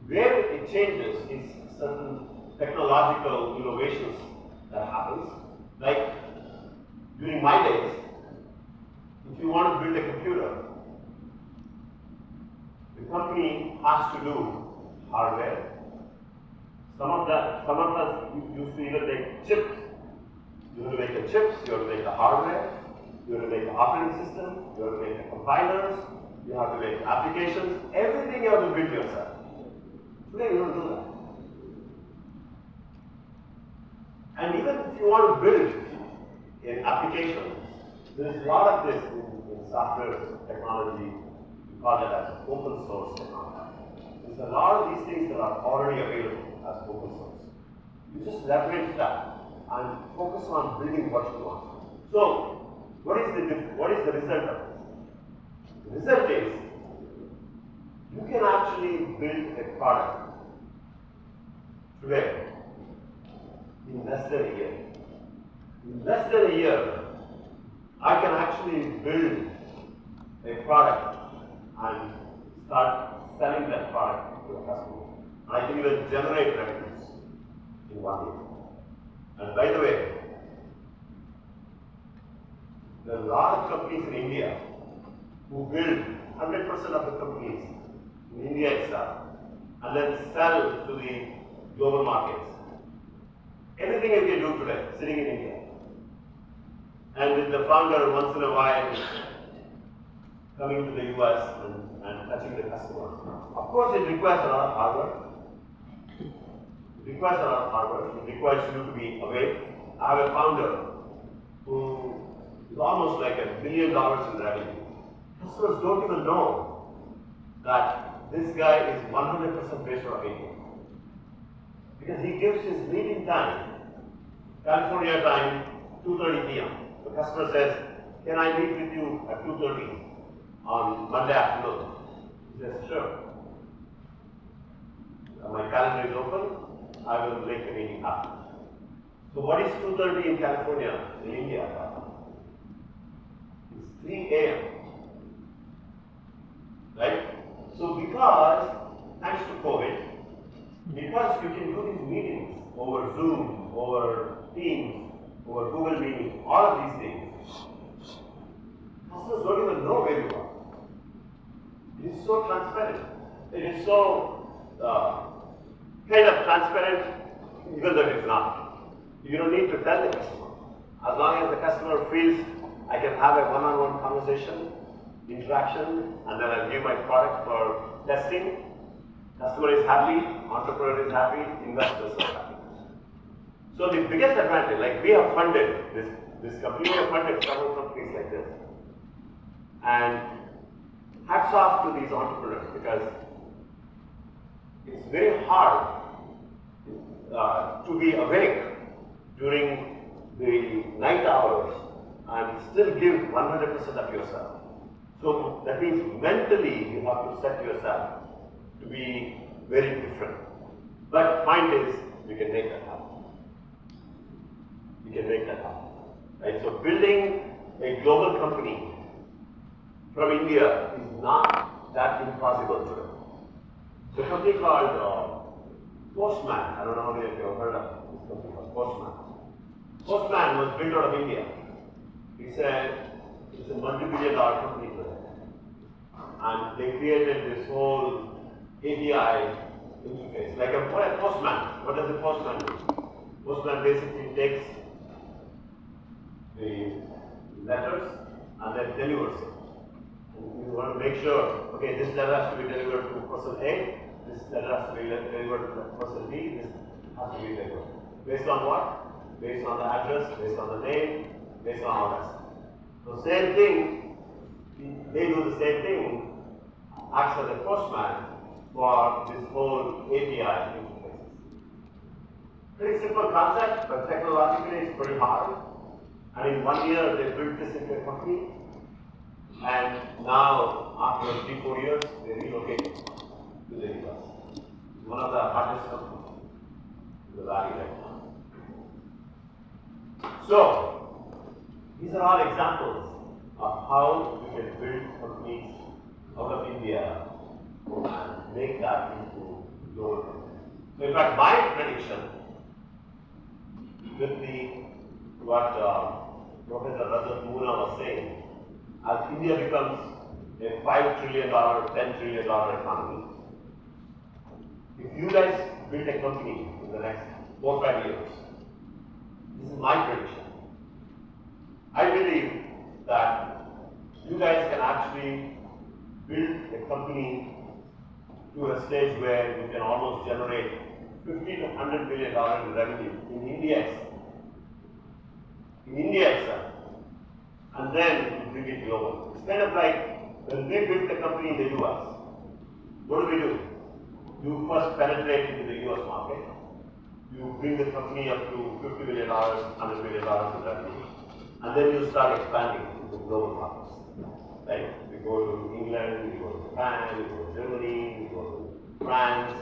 Where it changes is certain technological innovations that happens. Like during my days, if you want to build a computer, the company has to do hardware. Some of us used to even make chips. You have to make the chips, you have to make the hardware, you have to make the operating system, you have to make the compilers, you have to make applications, everything you have to build yourself. Today we don't do that. And even if you want to build an application, there is a lot of this in software technology. We call it as open source technology. There's a lot of these things that are already available as open source. You just leverage that and focus on building what you want. So, what is the result of this? The result is you can actually build a product today in less than a year. In less than a year, I can actually build a product and start selling that product to a customer. I can even generate revenues in 1 year. And by the way, there are a lot of companies in India who build 100% of the companies in India itself and then sell to the global markets. Anything you can do today, sitting in India. And with the founder once in a while coming to the US and touching the customers. Of course, it requires a lot of hard work. It requires a lot of hard work. It requires you to be awake. I have a founder who is almost like $1 billion in revenue. Customers don't even know that this guy is 100% based out of India. Because he gives his meeting time, California time, 2:30 p.m. The customer says, can I meet with you at 2:30 on Monday afternoon? He says, sure. My calendar is open, I will make the meeting happen. So what is 2:30 in California, in India? It's 3 a.m. Right? So because, thanks to COVID, because you can do these meetings over Zoom, over Teams, over Google Meet, all of these things, customers don't even know where you are. It is so transparent. It is so kind of transparent, even though it is not. You don't need to tell the customer. As long as the customer feels I can have a one-on-one conversation, interaction, and then I'll give my product for testing. Customer is happy, entrepreneur is happy, investors are happy. So the biggest advantage, like we have funded this company, we have funded several companies like this. And hats off to these entrepreneurs because it's very hard to be awake during the night hours and still give 100% of yourself. So that means mentally you have to set yourself to be very different. But point is, we can make that happen. We can make that happen. Right? So building a global company from India is not that impossible today. So a company called Postman, I don't know how many of you have heard of this company called Postman. Postman was built out of India. It's a multi-billion-dollar company today. And they created this whole API interface. Like a postman. What does a postman do? Postman basically takes the letters and then delivers it. And you want to make sure, okay, this letter has to be delivered to person A, this letter has to be delivered to person B, this has to be delivered. Based on what? Based on the address, based on the name, based on all that stuff. So same thing, they do the same thing, acts as a postman for this whole API interface. Pretty simple concept, but technologically it's pretty hard. And in 1 year they built this into a company. And now, after 3-4 years, they relocated to the US. It's one of the hottest companies in the valley right now. So, these are all examples of how we can build companies out of India and make that into global companies. So, in fact, my prediction with what Professor Rajat Moona was saying, as India becomes a $5 trillion, $10 trillion economy, if you guys build a company in the next 4 or 5 years, this is my prediction. I believe that you guys can actually build a company to a stage where you can almost generate $50 to $100 billion in revenue in India itself. In India itself. And then you bring it global. It's kind of like when we built the company in the US. What do? You first penetrate into the US market. You bring the company up to $50 billion, $100 billion in revenue. And then you start expanding into global markets. Right? We go to England, we go to Japan, we go to Germany, we go to France,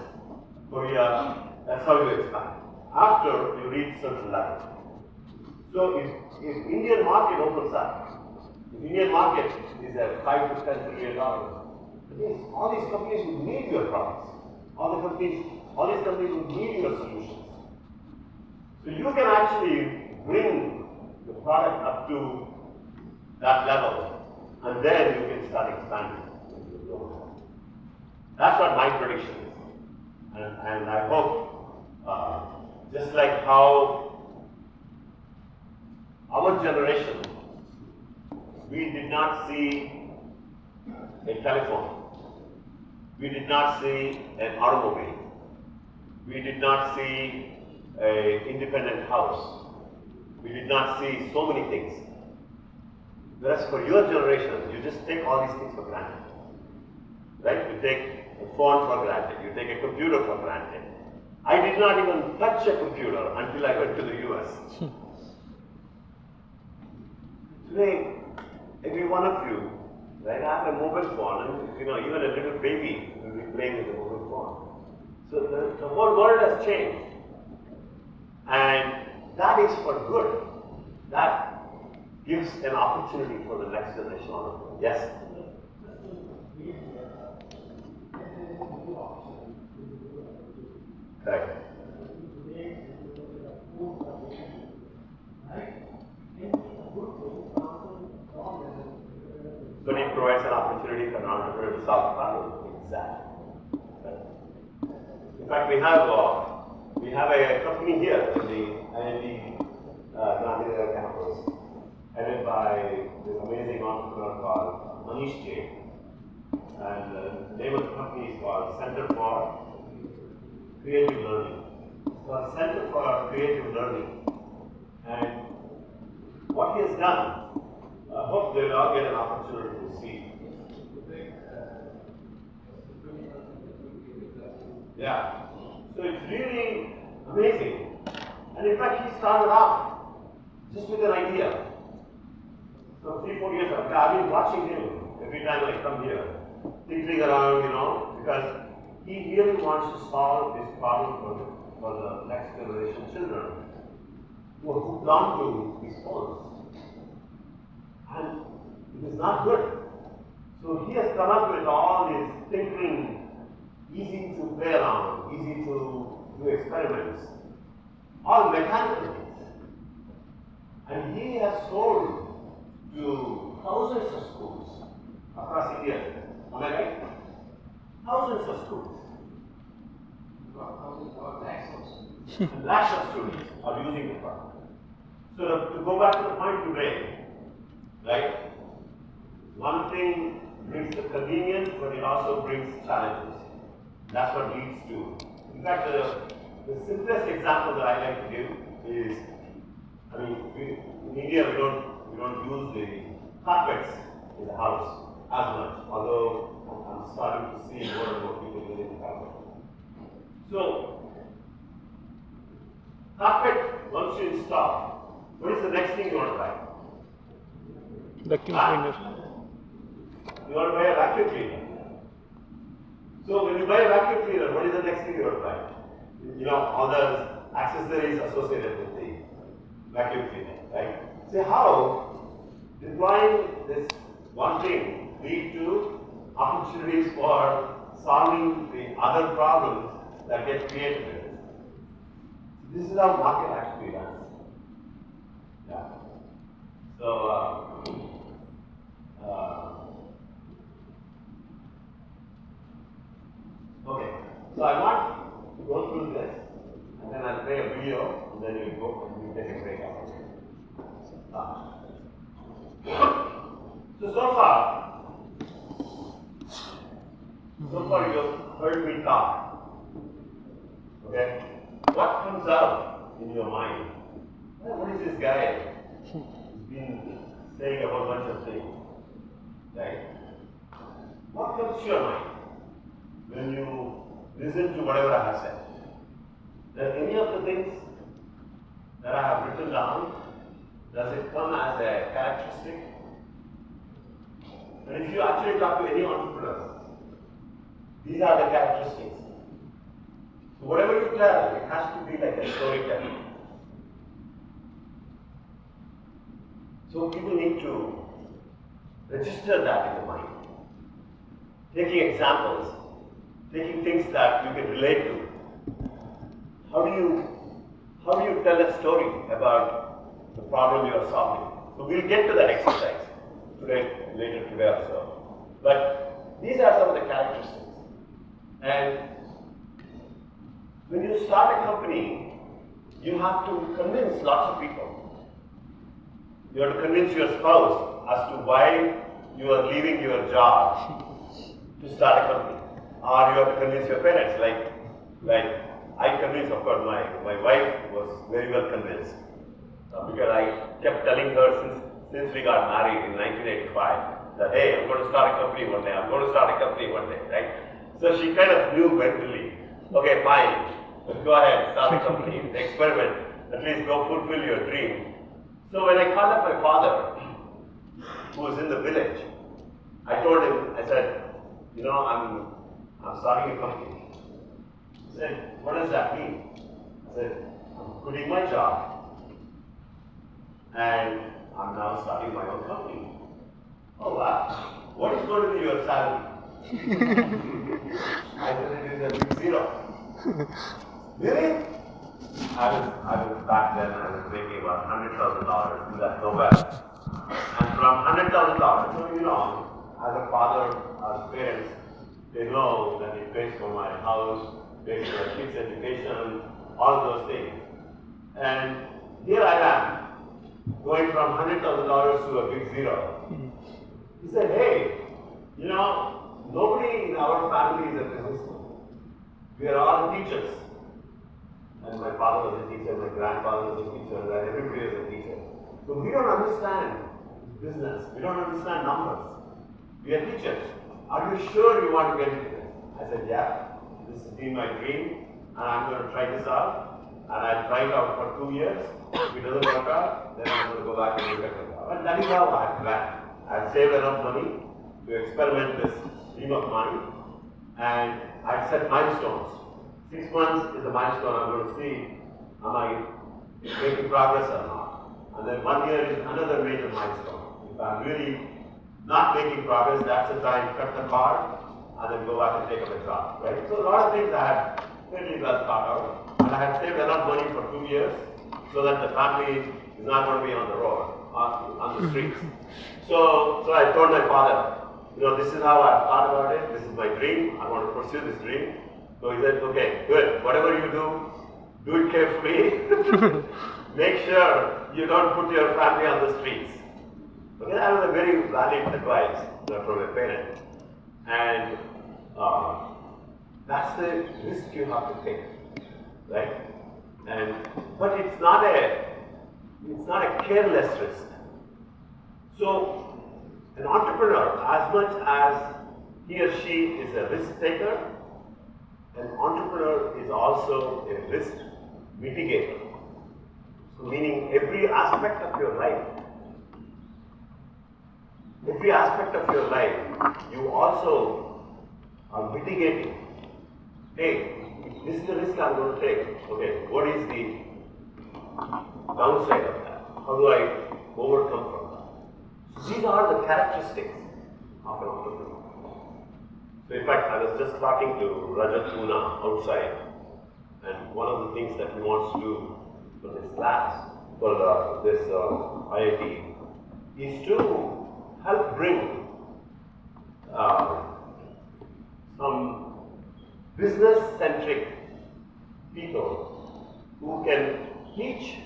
Korea. That's how you expand. After you reach certain level. So if Indian market opens up, if Indian market is at $5 to $10 trillion, all these companies would need your products. All these companies would need your solutions. So you can actually bring the product up to that level, and then you can start expanding into the global market. That's what my prediction is. And I hope, just like how our generation, we did not see a telephone. We did not see an automobile. We did not see an independent house. We did not see so many things. Whereas for your generation, you just take all these things for granted. Right? You take a phone for granted. You take a computer for granted. I did not even touch a computer until I went to the US. Today, every one of you, right, have a mobile phone, and even a little baby will be playing with a mobile phone. So the whole world has changed. And that is for good. That gives an opportunity for the next generation on the world. Yes? Correct. So it provides an opportunity for an entrepreneur to solve a problem. Exactly. In fact, we have a company here in the IIT Gandhinagar campus, headed by this amazing entrepreneur called Manish Jain. And the name of the company is called Center for Creative Learning. for Center for Creative Learning. And what he has done, I hope they will all get an opportunity to see. Yeah. So it's really amazing. And in fact, he started off just with an idea. So 3-4 years ago, I've been watching him every time I come here, thinking around, because he really wants to solve this problem for the next generation children who are hooked on to these phones. And it is not good. So he has come up with all these tinkling, easy to play around, easy to do experiments, all mechanical things. And he has sold to thousands of schools across India. Am I right? Thousands of schools. And lakhs of students are using the product. So to go back to the point you made, right? One thing brings the convenience, but it also brings challenges. That's what leads to. In fact, the simplest example that I like to give is, in India we don't use the carpets in the house as much, although I'm starting to see more and more people using the carpet. So, carpet, once you install, what is the next thing you want to buy? Vacuum cleaner. You want to buy a vacuum cleaner. So when you buy a vacuum cleaner, what is the next thing you want to buy? All the accessories associated with the vacuum cleaner, right? So how deploying this one thing lead to opportunities for solving the other problems that get created with it. This is how market actually runs. Yeah. So okay. So I want to go through this, and then I'll play a video, and then we'll go and we'll take a break after. So far you've heard me talk. Okay? What comes out in your mind? Well, what is this guy? He's been saying a whole bunch of things. Right? What comes to your mind when you listen to whatever I have said? Does any of the things that I have written down, does it come as a characteristic? And if you actually talk to any entrepreneur, these are the characteristics. So whatever you tell, it has to be like a storytelling. So people need to register that in the mind. Taking examples, taking things that you can relate to. How do you tell a story about the problem you are solving? So we'll get to that exercise later today also. But these are some of the characteristics. And when you start a company, you have to convince lots of people. You have to convince your spouse as to why you are leaving your job to start a company. Or you have to convince your parents, like I convinced, of course, my wife was very well convinced. Because I kept telling her since we got married in 1985 that, hey, I'm going to start a company one day, right? So she kind of knew mentally, okay, fine, go ahead, start a company, experiment, at least go fulfill your dream. So when I called up my father, who was in the village, I told him, I said, I'm starting a company. He said, what does that mean? I said, I'm quitting my job and I'm now starting my own company. Oh wow, what is going to be your salary? I said, it is a big zero. Really? I was back then, I was making about $100,000 in that Nobel. And from $100,000, so as a father, as parents, they know that it pays for my house, pays for my kids' education, all those things. And here I am, going from $100,000 to a big zero. He said, hey, nobody in our family is a businessman. We are all teachers. and my father was a teacher, my grandfather was a teacher, and everybody was a teacher. So we don't understand business, we don't understand numbers. We are teachers. Are you sure you want to get into this? I said, yeah, this has been my dream, and I'm going to try this out. And I tried out for 2 years. If it doesn't work out, then I'm going to go back and look at it. But that is how I had planned. I had saved enough money to experiment this dream of mine, and I had set milestones. 6 months is a milestone. I'm going to see, am I making progress or not? And then 1 year is another major milestone. If I'm really not making progress, that's the time cut the cord and then go back and take up a job, right? So a lot of things I had fairly well thought out, and I had saved enough money for 2 years so that the family is not going to be on the road, on the streets. So I told my father, this is how I thought about it, this is my dream, I want to pursue this dream. So he said, okay, good, whatever you do it carefully, make sure you don't put your family on the streets. Okay, that was a very valid advice from a parent. And that's the risk you have to take, right? But it's not a careless risk. So an entrepreneur, as much as he or she is a risk taker, an entrepreneur is also a risk mitigator. So meaning every aspect of your life, you also are mitigating. Hey, this is the risk I'm going to take. Okay, what is the downside of that? How do I overcome from that? So these are the characteristics of an entrepreneur. So in fact, I was just talking to Rajat Puna outside, and one of the things that he wants to do for this class, for this IIT, is to help bring some business-centric people who can teach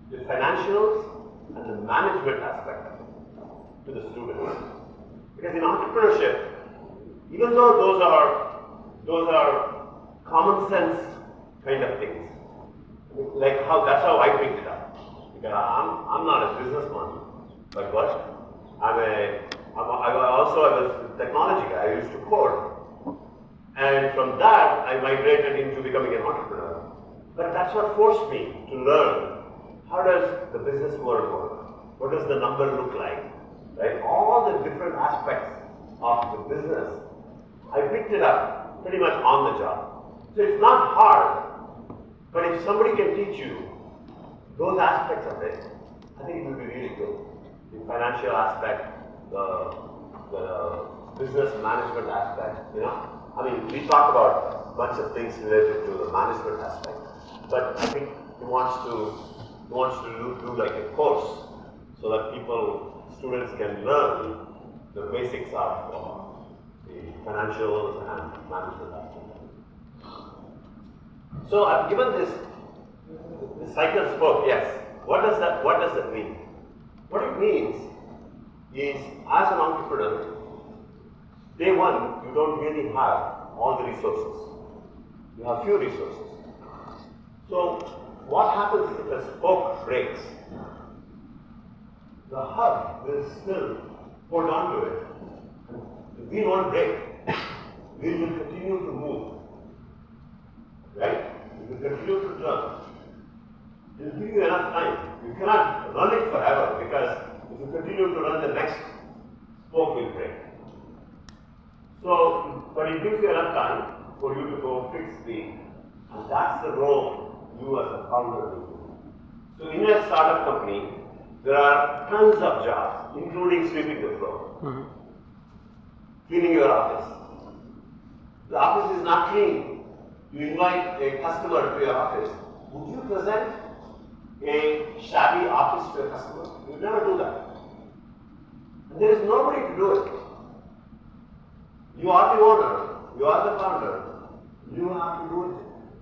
the financials and the management aspect of it to the students. Because in entrepreneurship, even though those are common sense kind of things, that's how I picked it up. Because I'm not a businessman, but what? I was a technology guy. I used to code. And from that, I migrated into becoming an entrepreneur. But that's what forced me to learn, how does the business world work? What does the number look like? Right? All the different aspects of the business, I picked it up pretty much on the job. So it's not hard, but if somebody can teach you those aspects of it, I think it will be really good. The financial aspect, the business management aspect, I mean, we talk about a bunch of things related to the management aspect, but I think he wants to do like a course so that students can learn the basics of the financials and management aspect. So I've given this cycle spoke, yes. What does that mean? What it means is, as an entrepreneur, day one, you don't really have all the resources. You have few resources. So what happens if a spoke breaks? The hub will still hold on to it. The wheel won't break. We will continue to move. Right? We will continue to run. It will give you enough time. You cannot run it forever, because if you continue to run, the next spoke will break. So, but it gives you enough time for you to go fix and that's the role you as a founder will do. So in a startup company, there are tons of jobs, including sweeping the floor, cleaning your office. The office is not clean. You invite a customer to your office. Would you present a shabby office to a customer? You would never do that. And there is nobody to do it. You are the owner, you are the founder, you have to do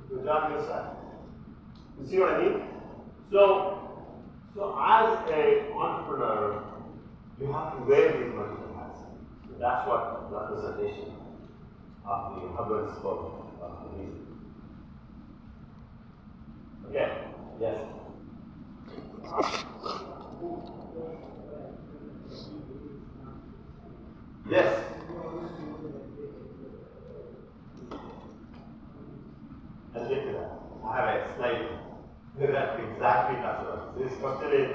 the job yourself. You see what I mean? So as an entrepreneur, you have to wear these multiple hats. So that's what representation of the hub and spoke means. Okay, yes. Yes. I'll get to that. I have a slide that exactly touches on. This question is,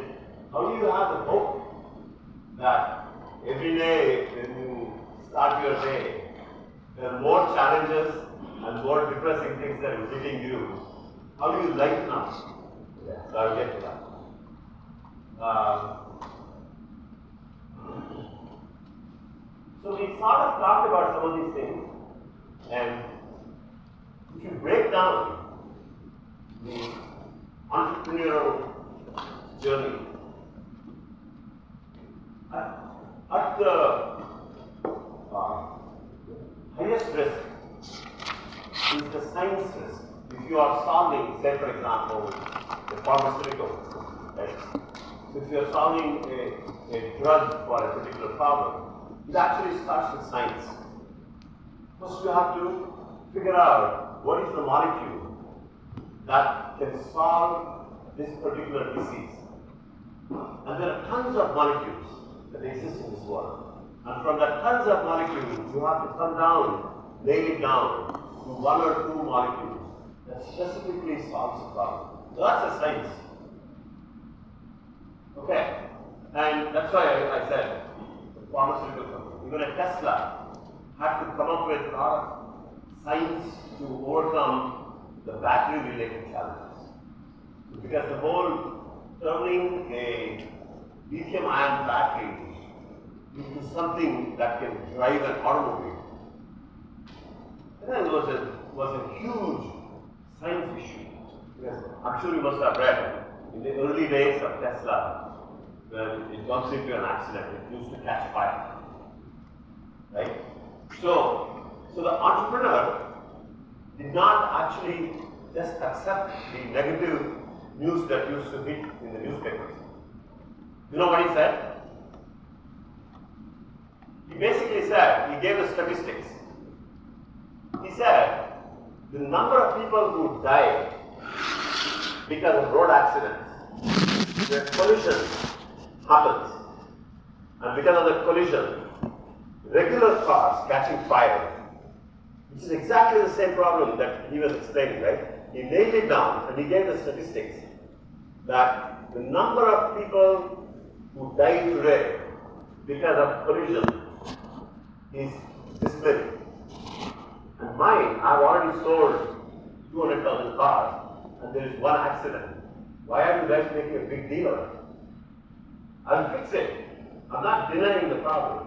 how do you have the hope that every day when you start your day, there are more challenges and more depressing things that are hitting you? How do you lighten up? Yeah, so I'll get to that. So we sort of talked about some of these things, and if you break down the entrepreneurial journey, at the highest risk is the science risk. If you are solving, say for example, a pharmaceutical, right? If you are solving a drug for a particular problem, it actually starts with science. First you have to figure out what is the molecule that can solve this particular disease. And there are tons of molecules that exist in this world. And from that tons of molecules, you have to come down, nail it down to one or two molecules that specifically solves the problem. So that's a science. Okay. And that's why I said the pharmaceutical company, even a Tesla, had to come up with a lot of science to overcome the battery-related challenges. Because the whole turning a lithium-ion battery into something that can drive an automobile, and it was a huge science issue. Because I'm sure you must have read in the early days of Tesla, when it comes into an accident, it used to catch fire. Right? So the entrepreneur did not actually just accept the negative news that used to hit in the newspapers. You know what he said? He basically said, he gave the statistics. He said, the number of people who died because of road accidents, where collision happens, and because of the collision, regular cars catching fire, which is exactly the same problem that he was explaining, right? He nailed it down and he gave the statistics that the number of people who die today because of collision is this many. And mine, I've already sold 200,000 cars and there is one accident. Why are you guys making a big deal of it? I'll fix it. I'm not denying the problem.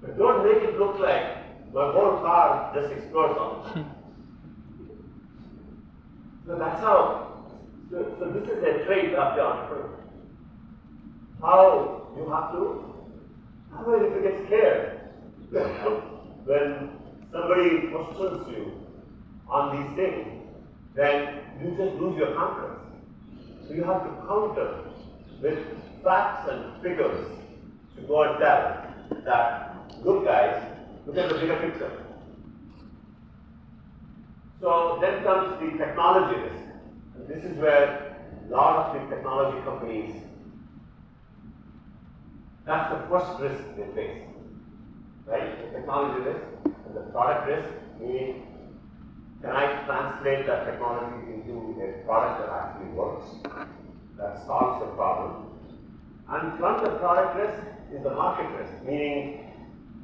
But don't make it look like my whole car just explodes on it. So that's how, so this is a trait of the entrepreneur. How you have to, otherwise if you get scared, when somebody questions you on these things, then you just lose your confidence. So you have to counter with facts and figures to go and tell that, look guys, look at the bigger picture. So then comes the technology risk. And this is where a lot of the technology companies, that's the first risk they face. Right? The technology risk and the product risk, meaning can I translate that technology into a product that actually works, that solves the problem? And from the product risk is the market risk, meaning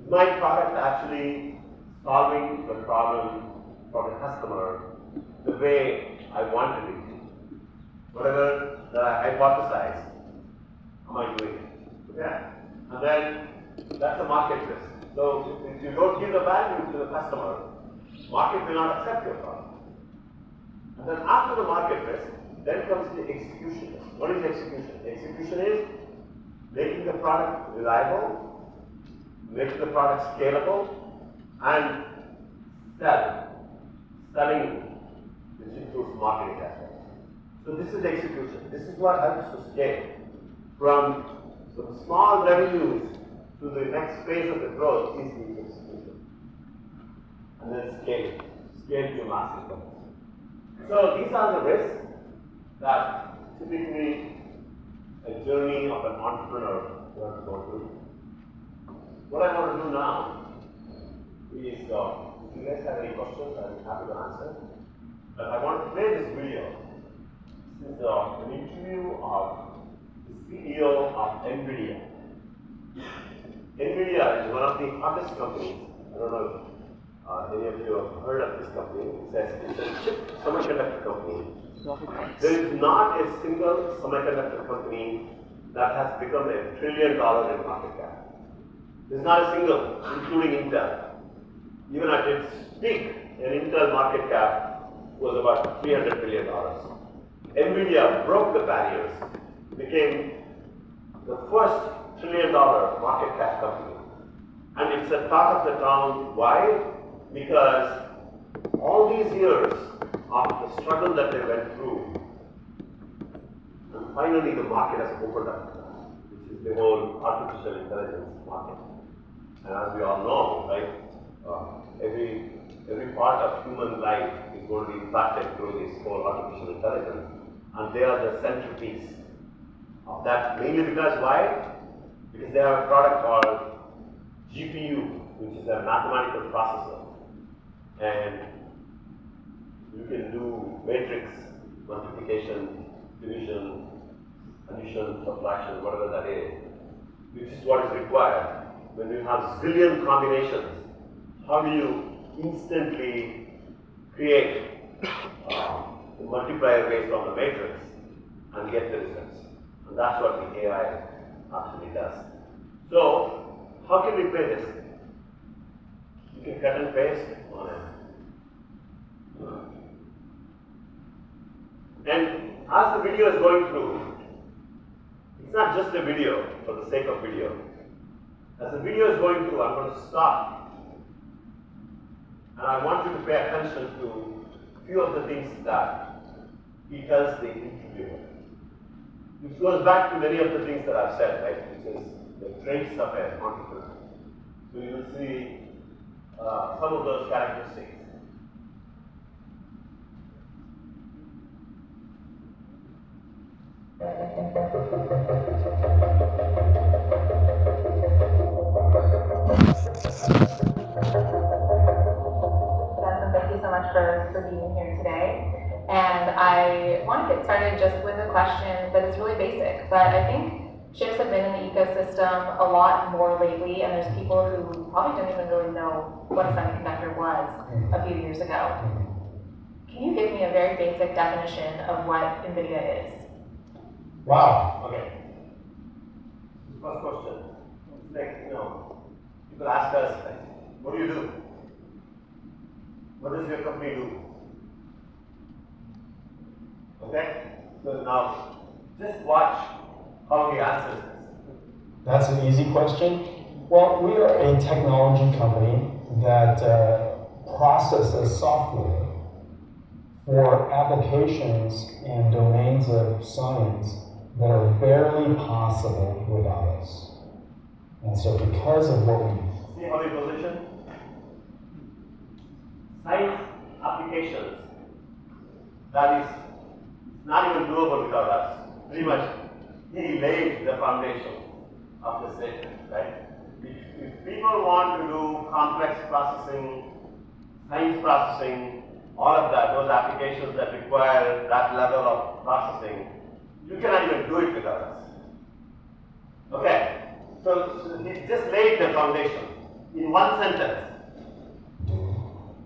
is my product actually solving the problem for the customer the way I want it to be? Whatever that I hypothesize, am I doing it? Okay? And then that's the market risk. So if you don't give the value to the customer, market will not accept your product. And then after the market risk, then comes the execution risk. What is execution? Execution is making the product reliable, making the product scalable, and selling, which includes marketing as well. So this is execution. This is what helps to scale from some small revenues to the next phase of the growth is the execution. And then scale to massive growth. So these are the risks. that typically a journey of an entrepreneur wants to go through. What I want to do now is, if you guys have any questions, I'm happy to answer. But I want to play this video. This is an interview of the CEO of NVIDIA. NVIDIA is one of the hottest companies. I don't know if any of you have heard of this company. It's a chip semiconductor company. There is not a single semiconductor company that has become $1 trillion in market cap. There's not a single, including Intel. Even at its peak, an Intel market cap was about $300 billion. NVIDIA broke the barriers, became the first $1 trillion market cap company. And it's a talk of the town. Why? Because all these years of the struggle that they went through, and finally the market has opened up, which is the whole artificial intelligence market. And as we all know, right, every part of human life is going to be impacted through this whole artificial intelligence, and they are the centerpiece of that. Mainly because why? Because they have a product called GPU, which is a mathematical processor, and you can do matrix multiplication, division, addition, subtraction, whatever that is, which is what is required. When you have zillion combinations, how do you instantly create a multiplier based on the matrix and get the results? And that's what the AI actually does. So, how can we play this? You can cut and paste on it. And as the video is going through, it's not just a video for the sake of video. As the video is going through, I'm going to stop. And I want you to pay attention to a few of the things that he tells the interviewer. Which goes back to many of the things that I've said, right? Which is the traits of an entrepreneur. So you will see some of those characteristics. Thank you so much for being here today. And I want to get started just with a question that is really basic, but I think chips have been in the ecosystem a lot more lately, and there's people who probably don't even really know what a semiconductor was a few years ago. Can you give me a very basic definition of what NVIDIA is? Wow. Okay. First question. Like, people ask us, like, what do you do? What does your company do? Okay? So now, just watch how he answers this. That's an easy question. Well, we are a technology company that processes software for applications and domains of science that are barely possible without us. And so because of what we see how we position? Science applications that is not even doable without us. Pretty much, he laid the foundation of the statement, right? If people want to do complex processing, science processing, all of that, those applications that require that level of processing, you cannot even do it without us. Okay? So he just laid the foundation in one sentence.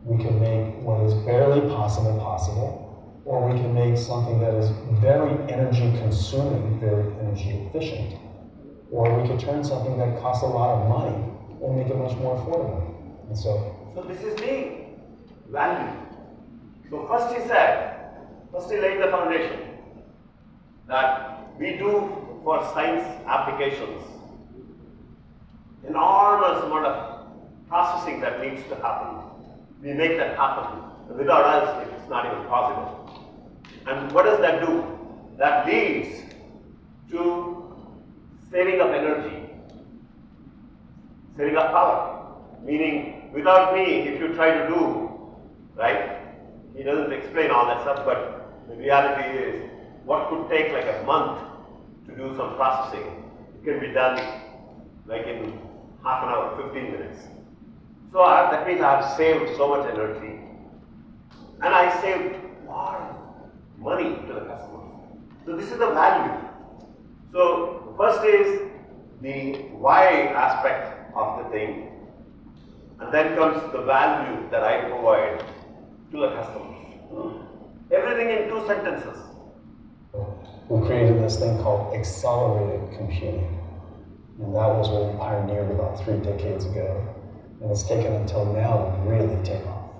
We can make what is barely possible, or we can make something that is very energy consuming, very energy efficient, or we could turn something that costs a lot of money and make it much more affordable. And so this is the value. So first he laid the foundation that we do for science applications enormous amount of processing that needs to happen. We make that happen. Without us, it's not even possible. And what does that do? That leads to saving of energy, saving of power. Meaning, without me, if you try to do, right? He doesn't explain all that stuff, but the reality is, what could take like a month to do some processing, it can be done like in half an hour, 15 minutes. So that means I have saved so much energy, and I saved a lot of money to the customer. So this is the value. So first is the why aspect of the thing, and then comes the value that I provide to the customer. Everything in 2 sentences. We created this thing called accelerated computing, and that was what we pioneered about 3 decades ago, and it's taken until now to really take off.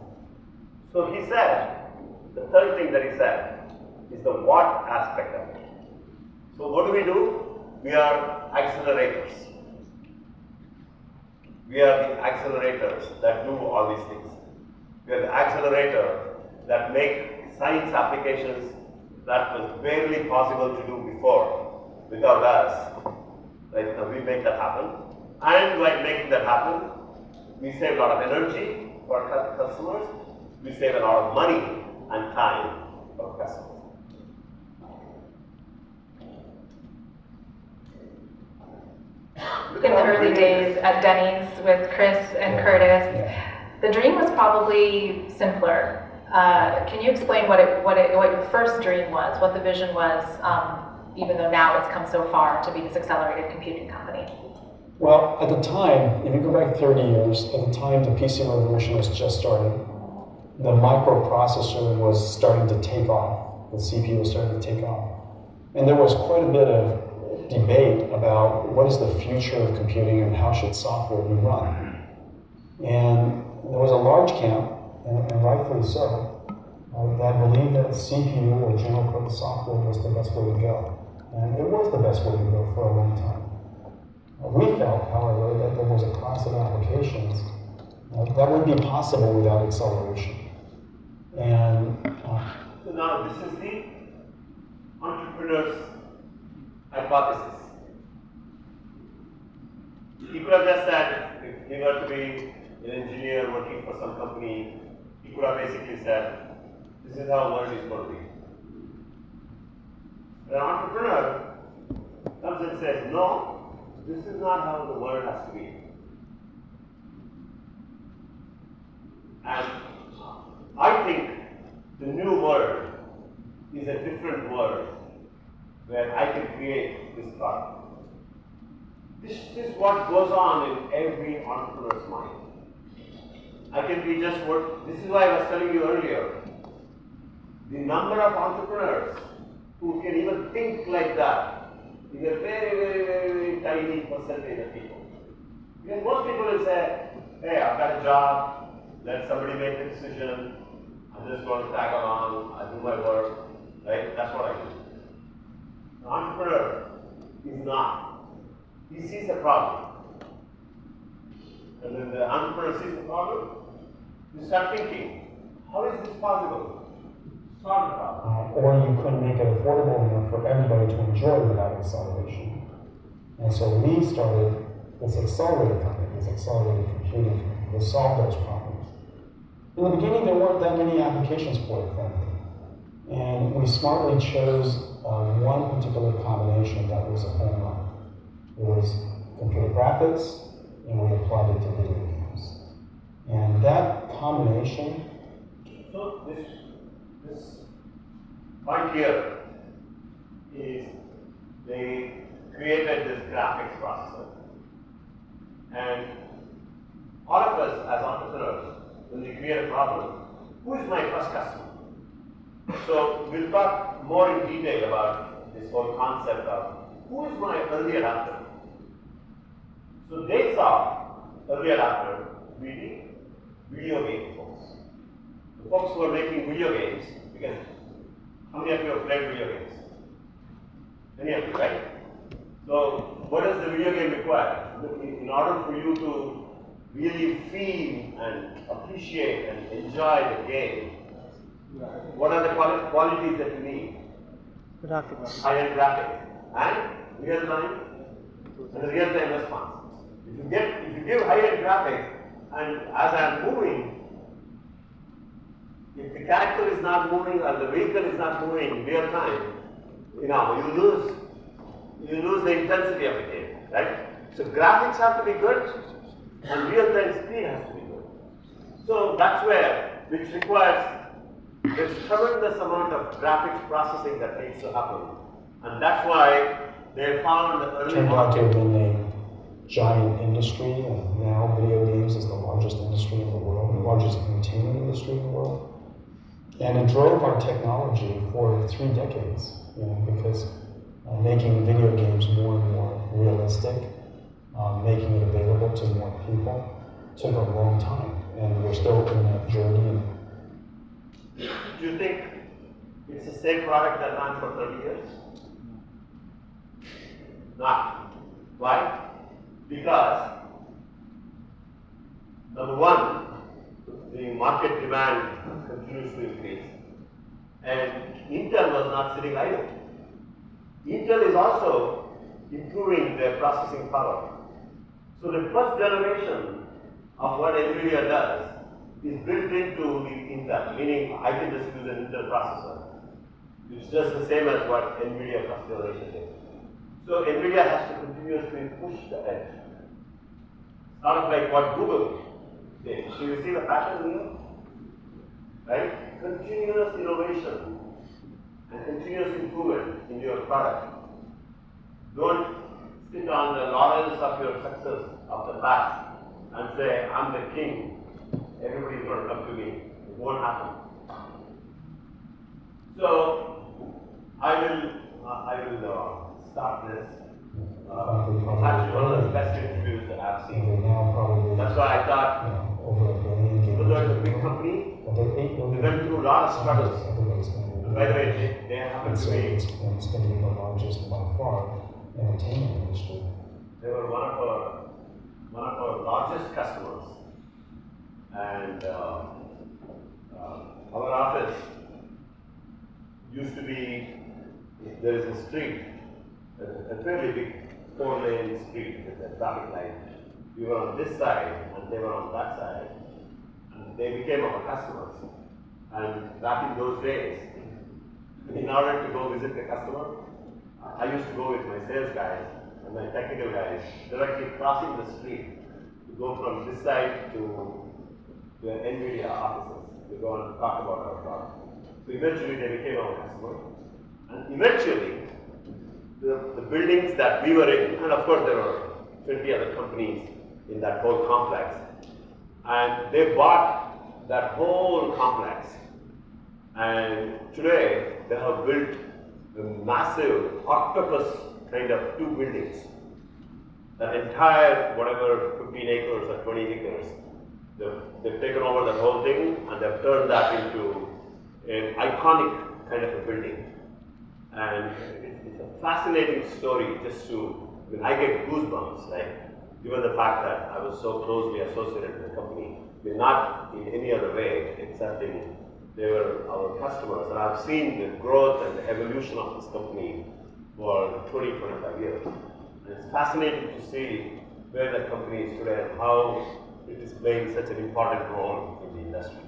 So he said, the third thing that he said is the what aspect of it. So what do? We are accelerators. We are the accelerators that do all these things. We are the accelerator that make science applications that was barely possible to do before without us. Right? Now we make that happen. And by making that happen, we save a lot of energy for our customers. We save a lot of money and time for our customers. In the early days at Denny's with Chris and Curtis, the dream was probably simpler. Can you explain what your first dream was, what the vision was, even though now it's come so far to be this accelerated computing company? Well, at the time, if you go back 30 years, at the time the PC revolution was just starting. The microprocessor was starting to take off. The CPU was starting to take off. And there was quite a bit of debate about what is the future of computing and how should software be run. And there was a large camp, and rightfully so, that believed that CPU or general purpose software was the best way to go. And it was the best way to go for a long time. We felt, however, that there was a class of applications that would be possible without acceleration. And so now this is the entrepreneur's hypothesis. He could have just said, if he were to be an engineer working for some company, he could have basically said, this is how the world is going to be. An entrepreneur comes and says, no, this is not how the world has to be. And I think the new world is a different world where I can create this product. This is what goes on in every entrepreneur's mind. I can be just what, this is why I was telling you earlier, the number of entrepreneurs who can even think like that is a very tiny percentage of people. Because most people will say, hey, I've got a job, let somebody make the decision, I'm just going to tag along, I do my work, right? That's what I do. An entrepreneur is not. He sees a problem. And when the entrepreneur sees the problem, you start thinking, how is this possible? Solve the problem. or you couldn't make it affordable enough for everybody to enjoy without acceleration. And so we started this accelerator company, this accelerated computing company, to solve those problems. In the beginning, there weren't that many applications for it, frankly. And we smartly chose one particular combination that was a home run. It was computer graphics, and we applied it to video games. And that combination. So this point here is they created this graphics processor. And all of us as entrepreneurs, when we create a problem, who is my first customer? So we'll talk more in detail about this whole concept of who is my early adopter. So they saw early adopter BV video game folks. The folks who are making video games, because how many of you have played video games? Many of you, right? So what does the video game require? In order for you to really feel and appreciate and enjoy the game, what are the qualities that you need? Graphics. High-end graphics and real-time and real-time response. If you give high-end graphics and as I'm moving, if the character is not moving or the vehicle is not moving in real time, you lose the intensity of the game, right? So graphics have to be good, and real-time speed has to be good. So that's where, which requires there's tremendous amount of graphics processing that needs to happen, and that's why they found the early Turned out to have market. been a giant industry, and now video games is the largest industry in the world, the largest entertainment industry in the world. And it drove our technology for 3 decades, because making video games more and more realistic, making it available to more people, took a long time, and we're still in that journey. Do you think it's the same product that ran for 30 years? Not. Why? Because, number one, the market demand continues to increase, and Intel was not sitting idle. Intel is also improving their processing power. So the first generation of what NVIDIA does is built into the Intel, meaning I can just use an Intel processor. It's just the same as what NVIDIA first generation did. So NVIDIA has to continuously push the edge. Sort of like what Google did. So you see the pattern here? Right? Continuous innovation and continuous improvement in your product. Don't sit on the laurels of your success of the past and say, I'm the king. Everybody's going to come to me. It won't happen. So I will start this. It's actually one of the best interviews that I've seen. That's why I thought, Over $1 billion games. even though it's a big company, we went through a lot of struggles. By the way, they happen to be. It's going to be the largest by far entertainment industry. They were one of our largest customers, and our office used to be. There is a street, a fairly big 4-lane street with a traffic light. We were on this side, and they were on that side, and they became our customers. And back in those days, in order to go visit the customer, I used to go with my sales guys and my technical guys, directly crossing the street to go from this side to the NVIDIA offices to go and talk about our product. So eventually they became our customer, and eventually the buildings that we were in, and of course there were 20 other companies in that whole complex, and they bought that whole complex. And today they have built a massive octopus kind of 2 buildings. That entire whatever 15 acres or 20 acres, they've taken over the whole thing and they've turned that into an iconic kind of a building. And it's a fascinating story just to, I get goosebumps, right? Given the fact that I was so closely associated with the company, not in any other way except in they were our customers, and I've seen the growth and the evolution of this company for 20, 25 years. And it's fascinating to see where the company is today and how it is playing such an important role in the industry.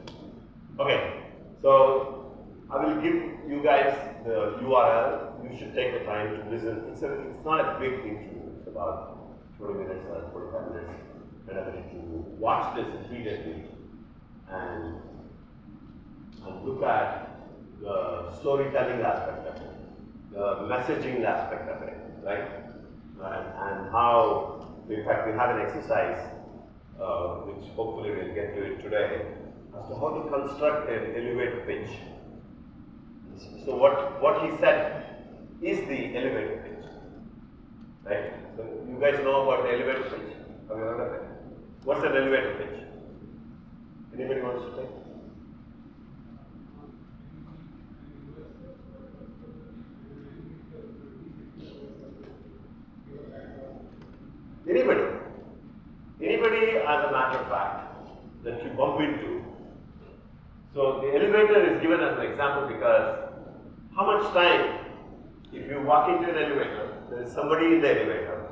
Okay, so I will give you guys the URL. You should take the time to listen. It's not a big interview. It's about 20 minutes or 45 minutes kind of an interview. Watch this repeatedly and look at the storytelling aspect of it, the messaging aspect of it, right? And how, in fact, we have an exercise, which hopefully we'll get to it today, as to how to construct an elevator pitch. So what he said is the elevator pitch, right? So you guys know about the elevator pitch? Have you heard of it? What's an elevator pitch? Anybody wants to take? Anybody as a matter of fact that you bump into. So the elevator is given as an example because how much time, if you walk into an elevator, there is somebody in the elevator,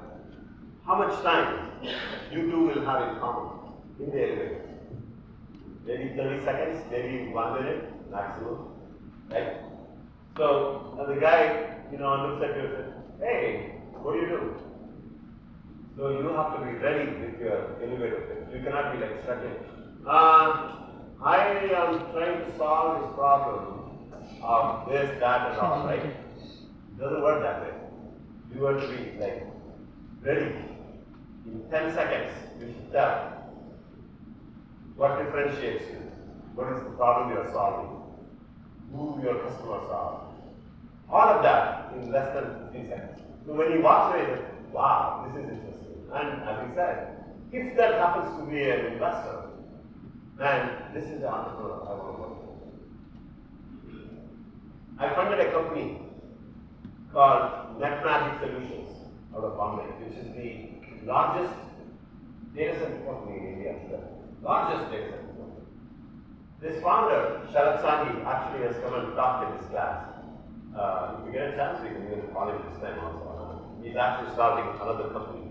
how much time you two will have in common in the elevator? Maybe 30 seconds, maybe 1 minute maximum, right? So the guy looks at you and says, hey, what do you do? So you have to be ready with your innovative things. You cannot be like struggling. I am trying to solve this problem of this, that, and all, right? It doesn't work that way. You have to be like ready. In 10 seconds, you should tell what differentiates you, what is the problem you are solving, who your customers are. All of that in less than 15 seconds. So when you walk away, you say, wow, this is interesting. And as he said, if that happens to be an investor, and this is the entrepreneur I want to work with. I funded a company called NetMagic Solutions out of Bombay, which is the largest data center company in India today. Largest data center company. This founder, Sharat Sandhi, actually has come and talked in this class. If you get a chance, we can even call him this time also. He's actually starting another company.